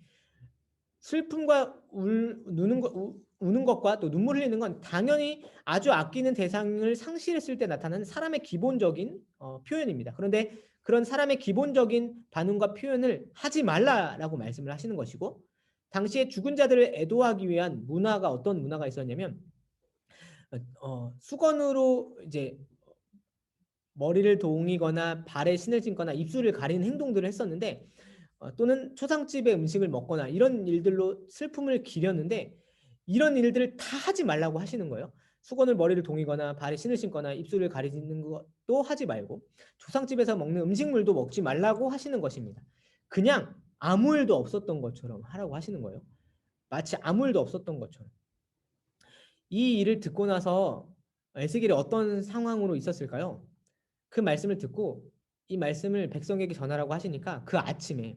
슬픔과 우는 것과 또 눈물 흘리는 건 당연히 아주 아끼는 대상을 상실했을 때 나타나는 사람의 기본적인 표현입니다. 그런데 그런 사람의 기본적인 반응과 표현을 하지 말라라고 말씀을 하시는 것이고, 당시에 죽은 자들을 애도하기 위한 문화가 어떤 문화가 있었냐면 수건으로 이제 머리를 동이거나 발에 신을 신거나 입술을 가리는 행동들을 했었는데 또는 초상집의 음식을 먹거나 이런 일들로 슬픔을 기렸는데 이런 일들을 다 하지 말라고 하시는 거예요. 수건을 머리를 동이거나 발에 신을 신거나 입술을 가리는 것도 하지 말고 조상집에서 먹는 음식물도 먹지 말라고 하시는 것입니다. 그냥 아무 일도 없었던 것처럼 하라고 하시는 거예요. 마치 아무 일도 없었던 것처럼. 이 일을 듣고 나서 에스겔이 어떤 상황으로 있었을까요? 그 말씀을 듣고 이 말씀을 백성에게 전하라고 하시니까 그 아침에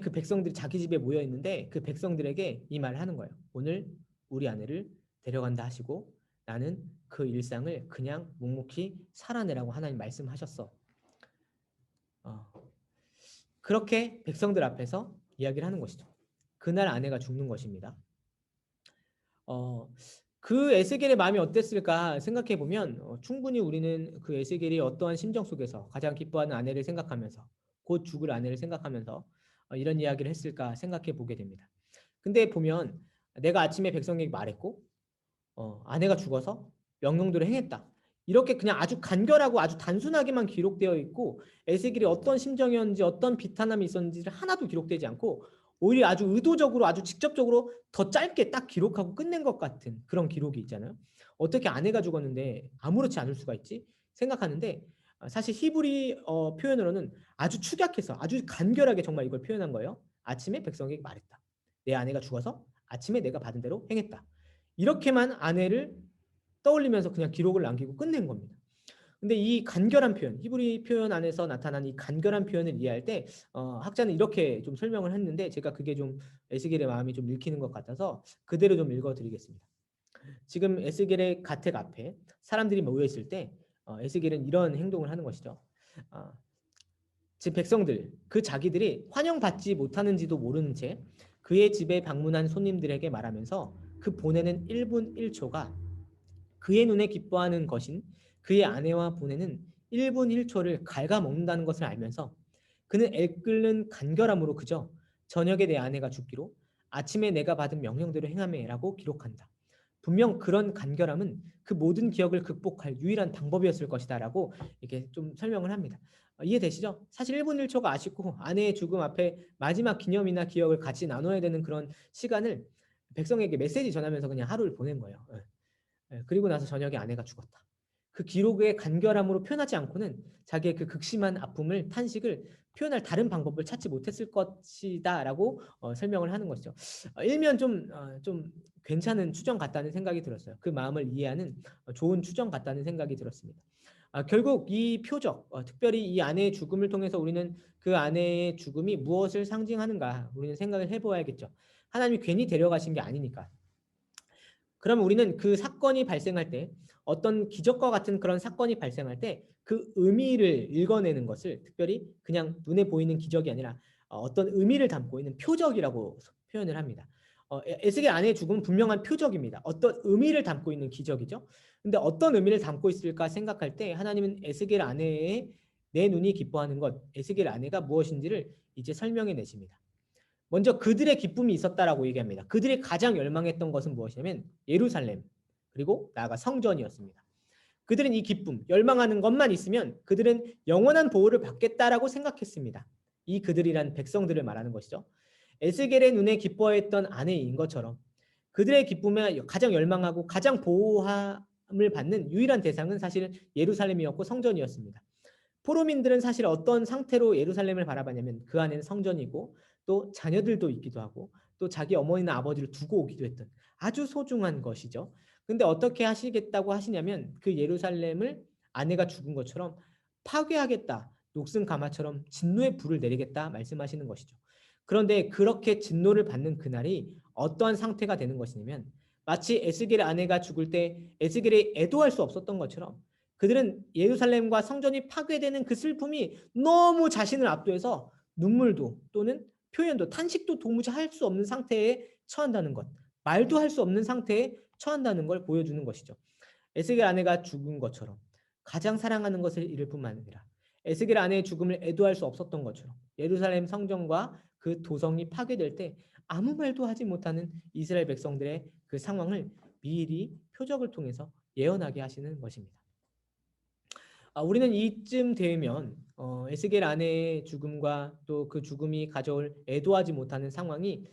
그 백성들이 자기 집에 모여 있는데 그 백성들에게 이 말을 하는 거예요. 오늘 우리 아내를 데려간다 하시고 나는 그 일상을 그냥 묵묵히 살아내라고 하나님 말씀하셨어. 그렇게 백성들 앞에서 이야기를 하는 것이죠. 그날 아내가 죽는 것입니다. 그 에스겔의 마음이 어땠을까 생각해 보면 충분히 우리는 그 에스겔이 어떠한 심정 속에서 가장 기뻐하는 아내를 생각하면서 곧 죽을 아내를 생각하면서 이런 이야기를 했을까 생각해 보게 됩니다. 근데 보면 내가 아침에 백성에게 말했고 아내가 죽어서 명령대로 행했다. 이렇게 그냥 아주 간결하고 아주 단순하게만 기록되어 있고 에스겔이 어떤 심정이었는지 어떤 비탄함이 있었는지를 하나도 기록되지 않고 오히려 아주 의도적으로 아주 직접적으로 더 짧게 딱 기록하고 끝낸 것 같은 그런 기록이 있잖아요. 어떻게 아내가 죽었는데 아무렇지 않을 수가 있지? 생각하는데 사실 히브리 표현으로는 아주 축약해서 아주 간결하게 정말 이걸 표현한 거예요. 아침에 백성에게 말했다. 내 아내가 죽어서 아침에 내가 받은 대로 행했다. 이렇게만 아내를 떠올리면서 그냥 기록을 남기고 끝낸 겁니다. 근데 이 간결한 표현, 히브리 표현 안에서 나타난 이 간결한 표현을 이해할 때 학자는 이렇게 좀 설명을 했는데 제가 그게 좀 에스겔의 마음이 좀 읽히는 것 같아서 그대로 좀 읽어드리겠습니다. 지금 에스겔의 가택 앞에 사람들이 모여 있을 때 에스겔은 이런 행동을 하는 것이죠. 어, 즉 백성들, 그 자기들이 환영받지 못하는지도 모르는 채 그의 집에 방문한 손님들에게 말하면서 그 보내는 1분 1초가 그의 눈에 기뻐하는 것인 그의 아내와 보내는 1분 1초를 갉아먹는다는 것을 알면서 그는 애끓는 간결함으로 그저 저녁에 내 아내가 죽기로 아침에 내가 받은 명령대로 행하매라고 기록한다. 분명 그런 간결함은 그 모든 기억을 극복할 유일한 방법이었을 것이다라고 이렇게 좀 설명을 합니다. 이해되시죠? 사실 1분 1초가 아쉽고 아내의 죽음 앞에 마지막 기념이나 기억을 같이 나눠야 되는 그런 시간을 백성에게 메시지 전하면서 그냥 하루를 보낸 거예요. 그리고 나서 저녁에 아내가 죽었다. 그 기록의 간결함으로 표현하지 않고는 자기의 그 극심한 아픔을 탄식을 표현할 다른 방법을 찾지 못했을 것이다라고 설명을 하는 것이죠. 일면 좀 괜찮은 추정 같다는 생각이 들었어요. 그 마음을 이해하는 좋은 추정 같다는 생각이 들었습니다. 결국 이 표적, 특별히 이 아내의 죽음을 통해서 우리는 그 아내의 죽음이 무엇을 상징하는가 우리는 생각을 해보아야겠죠. 하나님이 괜히 데려가신 게 아니니까. 그러면 우리는 그 사건이 발생할 때 어떤 기적과 같은 그런 사건이 발생할 때 그 의미를 읽어내는 것을 특별히 그냥 눈에 보이는 기적이 아니라 어떤 의미를 담고 있는 표적이라고 표현을 합니다. 에스겔 아내의 죽음은 분명한 표적입니다. 어떤 의미를 담고 있는 기적이죠. 근데 어떤 의미를 담고 있을까 생각할 때 하나님은 에스겔 아내의 내 눈이 기뻐하는 것, 에스겔 아내가 무엇인지를 이제 설명해 내십니다. 먼저 그들의 기쁨이 있었다라고 얘기합니다. 그들이 가장 열망했던 것은 무엇이냐면 예루살렘 그리고 나아가 성전이었습니다. 그들은 이 기쁨, 열망하는 것만 있으면 그들은 영원한 보호를 받겠다라고 생각했습니다. 이 그들이란 백성들을 말하는 것이죠. 에스겔의 눈에 기뻐했던 아내인 것처럼 그들의 기쁨에 가장 열망하고 가장 받는 유일한 대상은 사실 예루살렘이었고 성전이었습니다. 포로민들은 사실 어떤 상태로 예루살렘을 바라봤냐면 그 안에는 성전이고 또 자녀들도 있기도 하고 또 자기 어머니나 아버지를 두고 오기도 했던 아주 소중한 것이죠. 근데 어떻게 하시겠다고 하시냐면 그 예루살렘을 아내가 죽은 것처럼 파괴하겠다. 녹슨 가마처럼 진노의 불을 내리겠다 말씀하시는 것이죠. 그런데 그렇게 진노를 받는 그날이 어떠한 상태가 되는 것이냐면 마치 에스겔의 아내가 죽을 때 에스겔이 애도할 수 없었던 것처럼 그들은 예루살렘과 성전이 파괴되는 그 슬픔이 너무 자신을 압도해서 눈물도 또는 표현도 탄식도 도무지 할 수 없는 상태에 처한다는 것, 말도 할 수 없는 상태에 처한다는 걸 보여주는 것이죠. 에스겔 아내가 죽은 것처럼 가장 사랑하는 것을 잃을 뿐만 아니라 에스겔 아내의 죽음을 애도할 수 없었던 것처럼 예루살렘 성전과 그 도성이 파괴될 때 아무 말도 하지 못하는 이스라엘 백성들의 그 상황을 미리 표적을 통해서 예언하게 하시는 것입니다. 우리는 이쯤 되면 에스겔 아내의 죽음과 또 그 죽음이 가져올 애도하지 못하는 상황이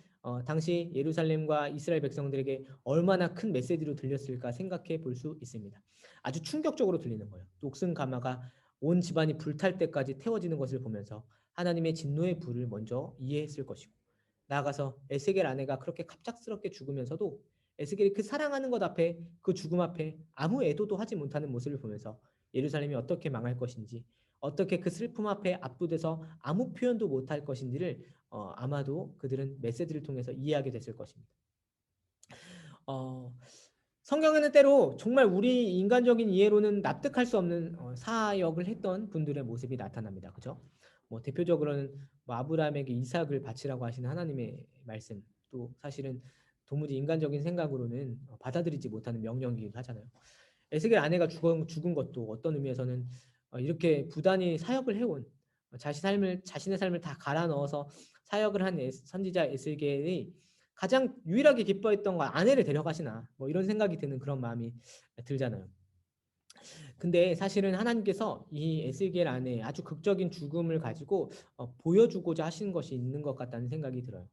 당시 예루살렘과 이스라엘 백성들에게 얼마나 큰 메시지로 들렸을까 생각해 볼 수 있습니다. 아주 충격적으로 들리는 거예요. 녹슨 가마가 온 집안이 불탈 때까지 태워지는 것을 보면서 하나님의 진노의 불을 먼저 이해했을 것이고 나아가서 에스겔 아내가 그렇게 갑작스럽게 죽으면서도 에스겔이 그 사랑하는 것 앞에 그 죽음 앞에 아무 애도도 하지 못하는 모습을 보면서 예루살렘이 어떻게 망할 것인지 어떻게 그 슬픔 앞에 압도돼서 아무 표현도 못할 것인지를 아마도 그들은 메시지를 통해서 이해하게 됐을 것입니다. 어, 성경에는 때로 정말 우리 인간적인 이해로는 납득할 수 없는 사역을 했던 분들의 모습이 나타납니다. 그죠? 뭐 대표적으로는 뭐 아브라함에게 이삭을 바치라고 하시는 하나님의 말씀, 또 사실은 도무지 인간적인 생각으로는 받아들이지 못하는 명령이기도 하잖아요. 에스겔 아내가 죽은 것도 어떤 의미에서는 이렇게 부단히 사역을 해온 자신의 삶을 다 갈아 넣어서 사역을 한 선지자 에스겔이 가장 유일하게 기뻐했던 건 아내를 데려가시나 뭐 이런 생각이 드는 그런 마음이 들잖아요. 근데 사실은 하나님께서 이 에스겔 안에 아주 극적인 죽음을 가지고 보여주고자 하시는 것이 있는 것 같다는 생각이 들어요.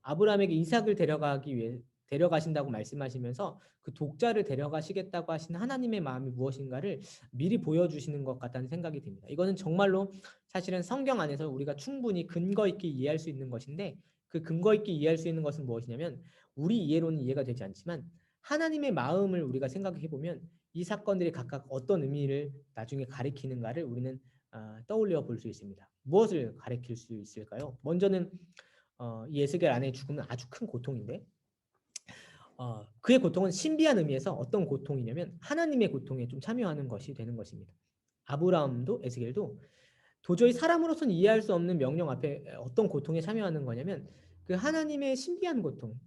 아브라함에게 이삭을 데려가기 위해 데려가신다고 말씀하시면서 그 독자를 데려가시겠다고 하시는 하나님의 마음이 무엇인가를 미리 보여주시는 것 같다는 생각이 듭니다. 이거는 정말로 사실은 성경 안에서 우리가 충분히 근거 있게 이해할 수 있는 것인데 그 근거 있게 이해할 수 있는 것은 무엇이냐면 우리 이해로는 이해가 되지 않지만 하나님의 마음을 우리가 생각해 보면 이 사건들이 각각 어떤 의미를 나중에 가리키는가를 우리는 떠올려 볼 수 있습니다. 무엇을 가리킬 수 있을까요? 먼저는 이 에스겔 아내의 죽음은 아주 큰 고통인데 그의 고통은 신비한 의미에서 어떤 고통이냐면 하나님의 고통에 좀 참여하는 것이 되는 것입니다. 아브라함도 에스겔도 도저히 사람으로서는 이해할 수 없는 명령 앞에 어떤 고통에 참여하는 거냐면 그 하나님의 신비한 고통,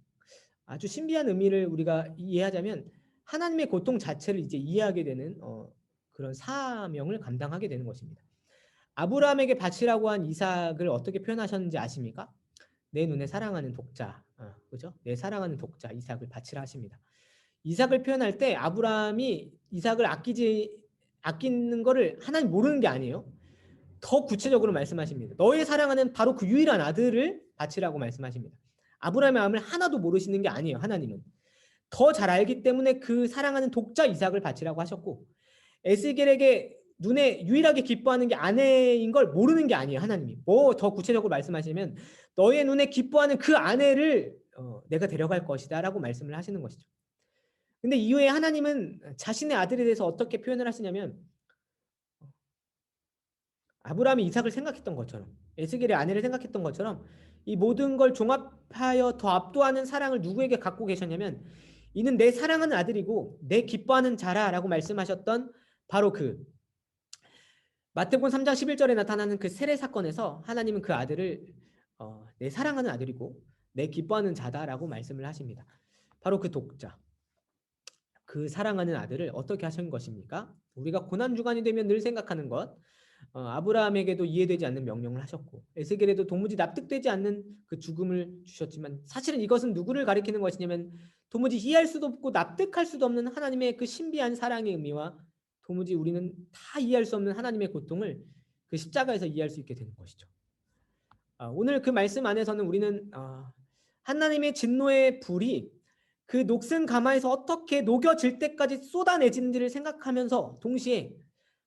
아주 신비한 의미를 우리가 이해하자면 하나님의 고통 자체를 이제 이해하게 되는 그런 사명을 감당하게 되는 것입니다. 아브라함에게 바치라고 한 이삭을 어떻게 표현하셨는지 아십니까? 내 눈에 사랑하는 독자, 그죠? 내 사랑하는 독자 이삭을 바치라 하십니다. 이삭을 표현할 때 아브라함이 이삭을 아끼는 거를 하나님 모르는 게 아니에요. 더 구체적으로 말씀하십니다. 너의 사랑하는 바로 그 유일한 아들을 바치라고 말씀하십니다. 아브라함의 마음을 하나도 모르시는 게 아니에요. 하나님은 더 잘 알기 때문에 그 사랑하는 독자 이삭을 바치라고 하셨고 에스겔에게 눈에 유일하게 기뻐하는 게 아내인 걸 모르는 게 아니에요. 하나님이 뭐 더 구체적으로 말씀하시면 너의 눈에 기뻐하는 그 아내를 내가 데려갈 것이다 라고 말씀을 하시는 것이죠. 근데 이후에 하나님은 자신의 아들에 대해서 어떻게 표현을 하시냐면 아브라함이 이삭을 생각했던 것처럼 에스겔의 아내를 생각했던 것처럼 이 모든 걸 종합하여 더 압도하는 사랑을 누구에게 갖고 계셨냐면 이는 내 사랑하는 아들이고 내 기뻐하는 자라라고 말씀하셨던 바로 그 마태복음 3장 11절에 나타나는 그 세례 사건에서 하나님은 그 아들을 내 사랑하는 아들이고 내 기뻐하는 자다라고 말씀을 하십니다. 바로 그 독자, 그 사랑하는 아들을 어떻게 하신 것입니까? 우리가 고난 주간이 되면 늘 생각하는 것, 아브라함에게도 이해되지 않는 명령을 하셨고 에스겔에도 도무지 납득되지 않는 그 죽음을 주셨지만 사실은 이것은 누구를 가리키는 것이냐면 도무지 이해할 수도 없고 납득할 수도 없는 하나님의 그 신비한 사랑의 의미와 도무지 우리는 다 이해할 수 없는 하나님의 고통을 그 십자가에서 이해할 수 있게 되는 것이죠. 오늘 그 말씀 안에서는 우리는 하나님의 진노의 불이 그 녹슨 가마에서 어떻게 녹여질 때까지 쏟아내지는지를 생각하면서 동시에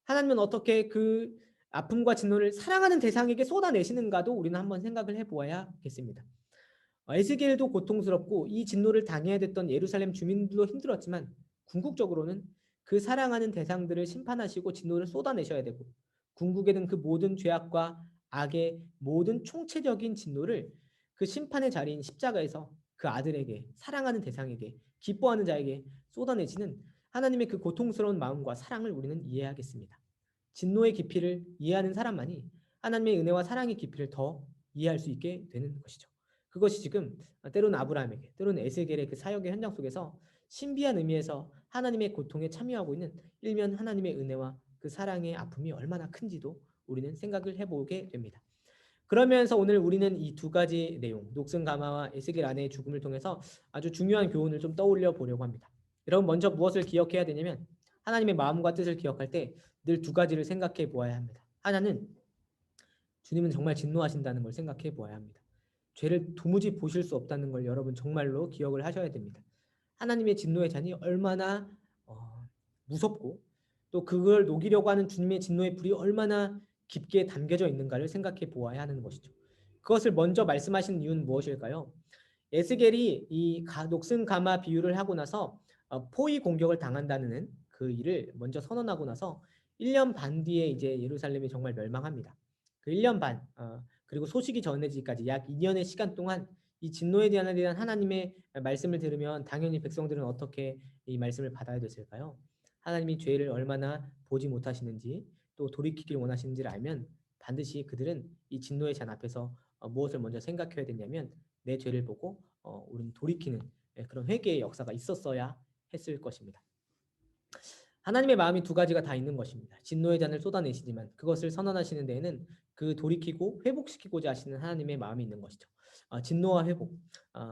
하나님은 어떻게 그 아픔과 진노를 사랑하는 대상에게 쏟아내시는가도 우리는 한번 생각을 해보아야겠습니다. 에스겔도 고통스럽고 이 진노를 당해야 됐던 예루살렘 주민들도 힘들었지만 궁극적으로는 그 사랑하는 대상들을 심판하시고 진노를 쏟아내셔야 되고 궁극에 든 그 모든 죄악과 악의 모든 총체적인 진노를 그 심판의 자리인 십자가에서 그 아들에게 사랑하는 대상에게 기뻐하는 자에게 쏟아내시는 하나님의 그 고통스러운 마음과 사랑을 우리는 이해하겠습니다. 진노의 깊이를 이해하는 사람만이 하나님의 은혜와 사랑의 깊이를 더 이해할 수 있게 되는 것이죠. 그것이 지금 때로는 아브라함에게 때로는 에스겔의 그 사역의 현장 속에서 신비한 의미에서 하나님의 고통에 참여하고 있는 일면 하나님의 은혜와 그 사랑의 아픔이 얼마나 큰지도 우리는 생각을 해보게 됩니다. 그러면서 오늘 우리는 이 두 가지 내용, 녹슨 가마와 에스겔 아내의 죽음을 통해서 아주 중요한 교훈을 좀 떠올려 보려고 합니다. 여러분 먼저 무엇을 기억해야 되냐면 하나님의 마음과 뜻을 기억할 때 늘 두 가지를 생각해 보아야 합니다. 하나는 주님은 정말 진노하신다는 걸 생각해 보아야 합니다. 죄를 도무지 보실 수 없다는 걸 여러분 정말로 기억을 하셔야 됩니다. 하나님의 진노의 잔이 얼마나 무섭고 또 그걸 녹이려고 하는 주님의 진노의 불이 얼마나 깊게 담겨져 있는가를 생각해 보아야 하는 것이죠. 그것을 먼저 말씀하신 이유는 무엇일까요? 에스겔이 이 녹슨 가마 비유를 하고 나서 포위 공격을 당한다는 그 일을 먼저 선언하고 나서 1년 반 뒤에 이제 예루살렘이 정말 멸망합니다. 그 1년 반 그리고 소식이 전해지기까지 약 2년의 시간 동안 이 진노에 대한 하나님의 말씀을 들으면 당연히 백성들은 어떻게 이 말씀을 받아야 됐을까요? 하나님이 죄를 얼마나 보지 못하시는지 또 돌이키길 원하시는지를 알면 반드시 그들은 이 진노의 잔 앞에서 무엇을 먼저 생각해야 되냐면 내 죄를 보고 우리는 돌이키는 그런 회개의 역사가 있었어야 했을 것입니다. 하나님의 마음이 두 가지가 다 있는 것입니다. 진노의 잔을 쏟아내시지만 그것을 선언하시는 데에는 그 돌이키고 회복시키고자 하시는 하나님의 마음이 있는 것이죠. 진노와 회복,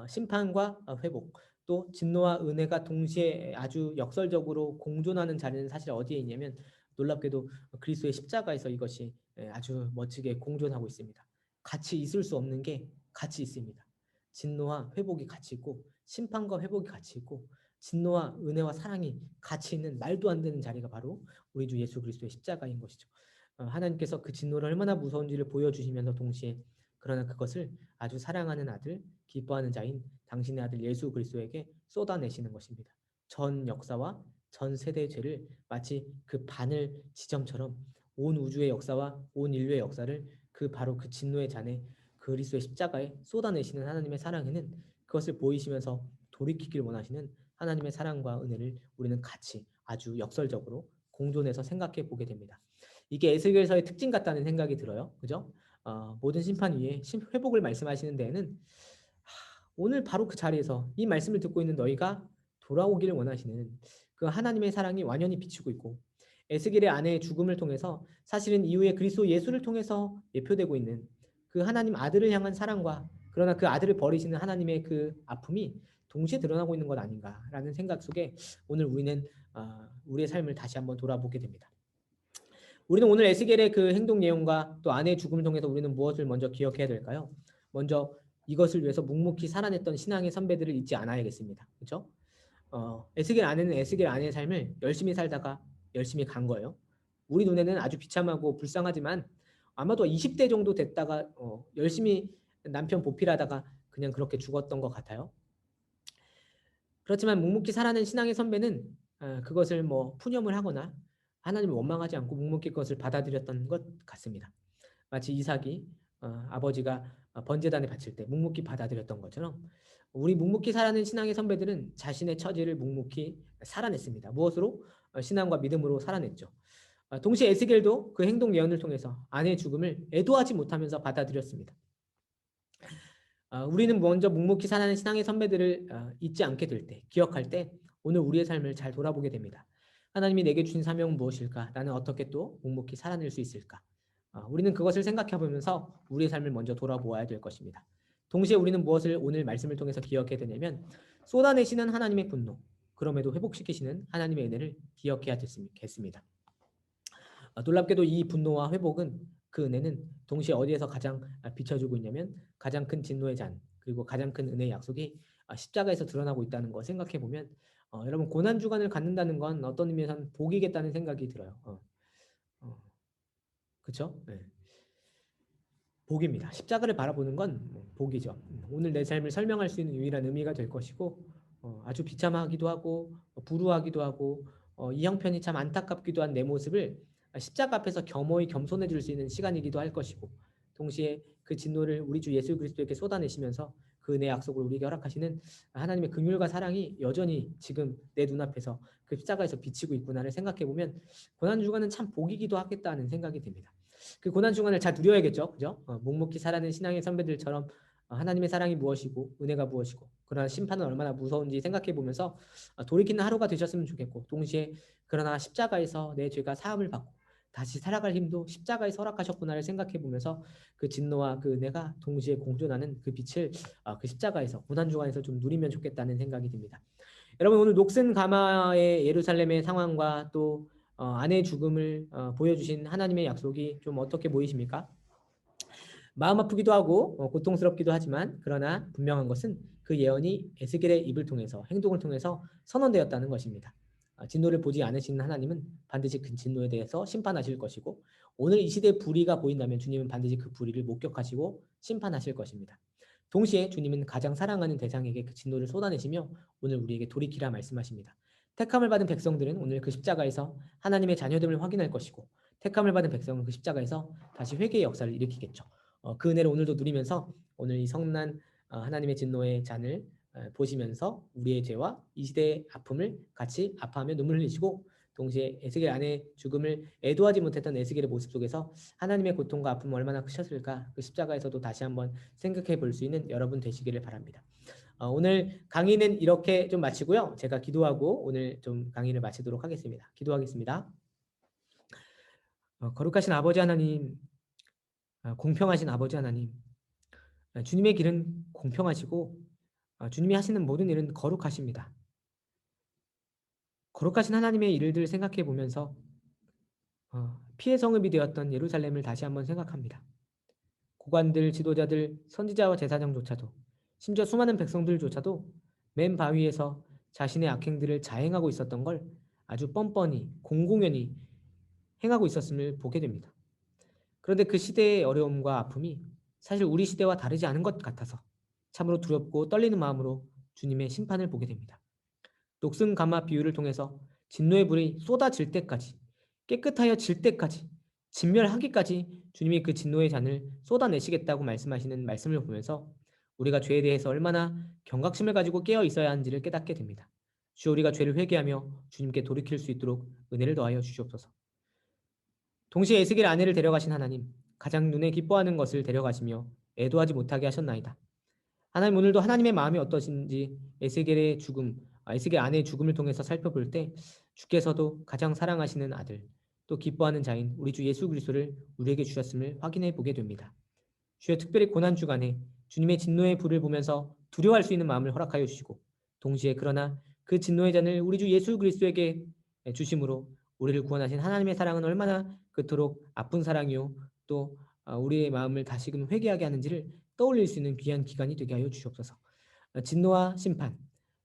심판과 회복, 또 진노와 은혜가 동시에 아주 역설적으로 공존하는 자리는 사실 어디에 있냐면 놀랍게도 그리스도의 십자가에서 이것이 아주 멋지게 공존하고 있습니다. 같이 있을 수 없는 게 같이 있습니다. 진노와 회복이 같이 있고 심판과 회복이 같이 있고 진노와 은혜와 사랑이 같이 있는 말도 안 되는 자리가 바로 우리 주 예수 그리스도의 십자가인 것이죠. 하나님께서 그 진노를 얼마나 무서운지를 보여주시면서 동시에 그러나 그것을 아주 사랑하는 아들, 기뻐하는 자인 당신의 아들 예수 그리스도에게 쏟아내시는 것입니다. 전 역사와 전 세대의 죄를 마치 그 바늘 지점처럼 온 우주의 역사와 온 인류의 역사를 그 바로 그 진노의 잔에 그리스도의 십자가에 쏟아내시는 하나님의 사랑에는 그것을 보이시면서 돌이키길 원하시는 하나님의 사랑과 은혜를 우리는 같이 아주 역설적으로 공존해서 생각해 보게 됩니다. 이게 에스겔서의 특징 같다는 생각이 들어요. 그죠? 모든 심판 위에 회복을 말씀하시는 데에는 오늘 바로 그 자리에서 이 말씀을 듣고 있는 너희가 돌아오기를 원하시는 그 하나님의 사랑이 완연히 비추고 있고 에스겔의 아내의 죽음을 통해서 사실은 이후에 그리스도 예수를 통해서 예표되고 있는 그 하나님 아들을 향한 사랑과 그러나 그 아들을 버리시는 하나님의 그 아픔이 동시에 드러나고 있는 것 아닌가라는 생각 속에 오늘 우리는 우리의 삶을 다시 한번 돌아보게 됩니다. 우리는 오늘 에스겔의 그 행동 내용과 또 아내의 죽음을 통해서 우리는 무엇을 먼저 기억해야 될까요? 먼저 이것을 위해서 묵묵히 살아냈던 신앙의 선배들을 잊지 않아야겠습니다. 그렇죠? 에스겔 아내는 에스겔 아내의 삶을 열심히 살다가 열심히 간 거예요. 우리 눈에는 아주 비참하고 불쌍하지만 아마도 20대 정도 됐다가 열심히 남편 보필하다가 그냥 그렇게 죽었던 것 같아요. 그렇지만 묵묵히 살아낸 신앙의 선배는 그것을 뭐 푸념을 하거나 하나님을 원망하지 않고 묵묵히 그것을 받아들였던 것 같습니다. 마치 이삭이 아버지가 번제단에 바칠 때 묵묵히 받아들였던 것처럼 우리 묵묵히 살아낸 신앙의 선배들은 자신의 처지를 묵묵히 살아냈습니다. 무엇으로? 신앙과 믿음으로 살아냈죠. 동시에 에스겔도 그 행동 예언을 통해서 아내의 죽음을 애도하지 못하면서 받아들였습니다. 우리는 먼저 묵묵히 살아낸 신앙의 선배들을 잊지 않게 될 때, 기억할 때 오늘 우리의 삶을 잘 돌아보게 됩니다. 하나님이 내게 주신 사명은 무엇일까? 나는 어떻게 또 묵묵히 살아낼 수 있을까? 우리는 그것을 생각해 보면서 우리의 삶을 먼저 돌아보아야 될 것입니다. 동시에 우리는 무엇을 오늘 말씀을 통해서 기억해야 되냐면 쏟아내시는 하나님의 분노, 그럼에도 회복시키시는 하나님의 은혜를 기억해야 겠습니다. 놀랍게도 이 분노와 회복은 그 은혜는 동시에 어디에서 가장 비춰주고 있냐면 가장 큰 진노의 잔 그리고 가장 큰 은혜의 약속이 십자가에서 드러나고 있다는 거 생각해 보면 여러분 고난 주간을 갖는다는 건 어떤 의미에서는 복이겠다는 생각이 들어요. 그렇죠? 네. 복입니다. 십자가를 바라보는 건 복이죠. 오늘 내 삶을 설명할 수 있는 유일한 의미가 될 것이고 아주 비참하기도 하고 불우하기도 하고 이 형편이 참 안타깝기도 한 내 모습을 십자가 앞에서 겸허히 겸손해 줄 수 있는 시간이기도 할 것이고 동시에 그 진노를 우리 주 예수 그리스도에게 쏟아내시면서 그 은혜 약속을 우리에게 허락하시는 하나님의 긍휼과 사랑이 여전히 지금 내 눈앞에서 그 십자가에서 비치고 있구나를 생각해 보면 고난주간은 참 복이기도 하겠다는 생각이 듭니다. 그 고난 중간을 잘 누려야겠죠, 그죠? 묵묵히 살아낸 신앙의 선배들처럼 하나님의 사랑이 무엇이고 은혜가 무엇이고 그러나 심판은 얼마나 무서운지 생각해 보면서 돌이키는 하루가 되셨으면 좋겠고 동시에 그러나 십자가에서 내 죄가 사함을 받고 다시 살아갈 힘도 십자가에서 허락하셨구나를 생각해 보면서 그 진노와 그 은혜가 동시에 공존하는 그 빛을 그 십자가에서 고난 주간에서 좀 누리면 좋겠다는 생각이 듭니다. 여러분 오늘 녹슨 가마의 예루살렘의 상황과 또 아내의 죽음을 보여주신 하나님의 약속이 좀 어떻게 보이십니까? 마음 아프기도 하고 고통스럽기도 하지만 그러나 분명한 것은 그 예언이 에스겔의 입을 통해서 행동을 통해서 선언되었다는 것입니다. 진노를 보지 않으시는 하나님은 반드시 그 진노에 대해서 심판하실 것이고 오늘 이 시대의 불의가 보인다면 주님은 반드시 그 불의를 목격하시고 심판하실 것입니다. 동시에 주님은 가장 사랑하는 대상에게 그 진노를 쏟아내시며 오늘 우리에게 돌이키라 말씀하십니다. 택함을 받은 백성들은 오늘 그 십자가에서 하나님의 자녀됨을 확인할 것이고 택함을 받은 백성은 그 십자가에서 다시 회개의 역사를 일으키겠죠. 그 은혜를 오늘도 누리면서 오늘 이 성난 하나님의 진노의 잔을 보시면서 우리의 죄와 이 시대의 아픔을 같이 아파하며 눈물 흘리시고 동시에 에스겔 아내의 죽음을 애도하지 못했던 에스겔의 모습 속에서 하나님의 고통과 아픔이 얼마나 크셨을까 그 십자가에서도 다시 한번 생각해 볼 수 있는 여러분 되시기를 바랍니다. 오늘 강의는 이렇게 좀 마치고요. 제가 기도하고 오늘 좀 강의를 마치도록 하겠습니다. 기도하겠습니다. 거룩하신 아버지 하나님, 공평하신 아버지 하나님, 주님의 길은 공평하시고 주님이 하시는 모든 일은 거룩하십니다. 거룩하신 하나님의 일들 생각해 보면서 피해 성읍이 되었던 예루살렘을 다시 한번 생각합니다. 고관들, 지도자들, 선지자와 제사장조차도 심지어 수많은 백성들조차도 맨 바위에서 자신의 악행들을 자행하고 있었던 걸 아주 뻔뻔히 공공연히 행하고 있었음을 보게 됩니다. 그런데 그 시대의 어려움과 아픔이 사실 우리 시대와 다르지 않은 것 같아서 참으로 두렵고 떨리는 마음으로 주님의 심판을 보게 됩니다. 녹슨 가마 비유를 통해서 진노의 불이 쏟아질 때까지 깨끗하여 질 때까지 진멸하기까지 주님이 그 진노의 잔을 쏟아내시겠다고 말씀하시는 말씀을 보면서 우리가 죄에 대해서 얼마나 경각심을 가지고 깨어 있어야 하는지를 깨닫게 됩니다. 주여 우리가 죄를 회개하며 주님께 돌이킬 수 있도록 은혜를 더하여 주시옵소서. 동시에 에스겔 아내를 데려가신 하나님, 가장 눈에 기뻐하는 것을 데려가시며 애도하지 못하게 하셨나이다. 하나님 오늘도 하나님의 마음이 어떠신지 에스겔의 죽음, 에스겔 아내의 죽음을 통해서 살펴볼 때 주께서도 가장 사랑하시는 아들, 또 기뻐하는 자인 우리 주 예수 그리스도를 우리에게 주셨음을 확인해 보게 됩니다. 주여 특별히 고난 주간에 주님의 진노의 불을 보면서 두려워할 수 있는 마음을 허락하여 주시고 동시에 그러나 그 진노의 잔을 우리 주 예수 그리스도에게 주심으로 우리를 구원하신 하나님의 사랑은 얼마나 그토록 아픈 사랑이요 또 우리의 마음을 다시금 회개하게 하는지를 떠올릴 수 있는 귀한 기간이 되게 하여 주시옵소서. 진노와 심판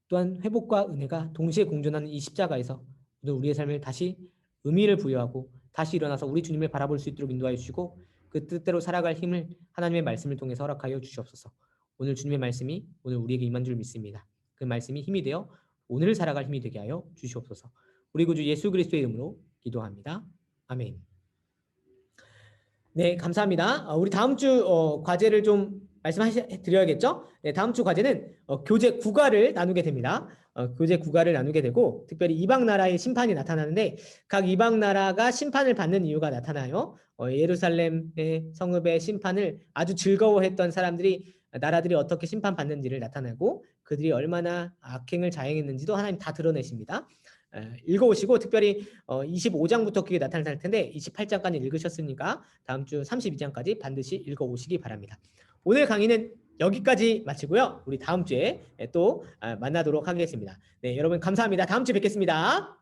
또한 회복과 은혜가 동시에 공존하는 이 십자가에서 우리의 삶을 다시 의미를 부여하고 다시 일어나서 우리 주님을 바라볼 수 있도록 인도하여 주시고 그 뜻대로 살아갈 힘을 하나님의 말씀을 통해서 허락하여 주시옵소서. 오늘 주님의 말씀이 오늘 우리에게 임한 줄 믿습니다. 그 말씀이 힘이 되어 오늘을 살아갈 힘이 되게 하여 주시옵소서. 우리 구주 예수 그리스도의 이름으로 기도합니다. 아멘. 네, 감사합니다. 우리 다음 주 과제를 좀 말씀드려야겠죠? 네, 다음 주 과제는 교재 국가를 나누게 됩니다. 교재 국가를 나누게 되고 특별히 이방 나라의 심판이 나타나는데 각 이방 나라가 심판을 받는 이유가 나타나요. 예루살렘의 성읍의 심판을 아주 즐거워했던 나라들이 어떻게 심판받는지를 나타내고 그들이 얼마나 악행을 자행했는지도 하나님 다 드러내십니다. 읽어오시고 특별히 25장부터 그게 나타날 텐데 28장까지 읽으셨으니까 다음 주 32장까지 반드시 읽어오시기 바랍니다. 오늘 강의는 여기까지 마치고요. 우리 다음 주에 또 만나도록 하겠습니다. 네, 여러분 감사합니다. 다음 주에 뵙겠습니다.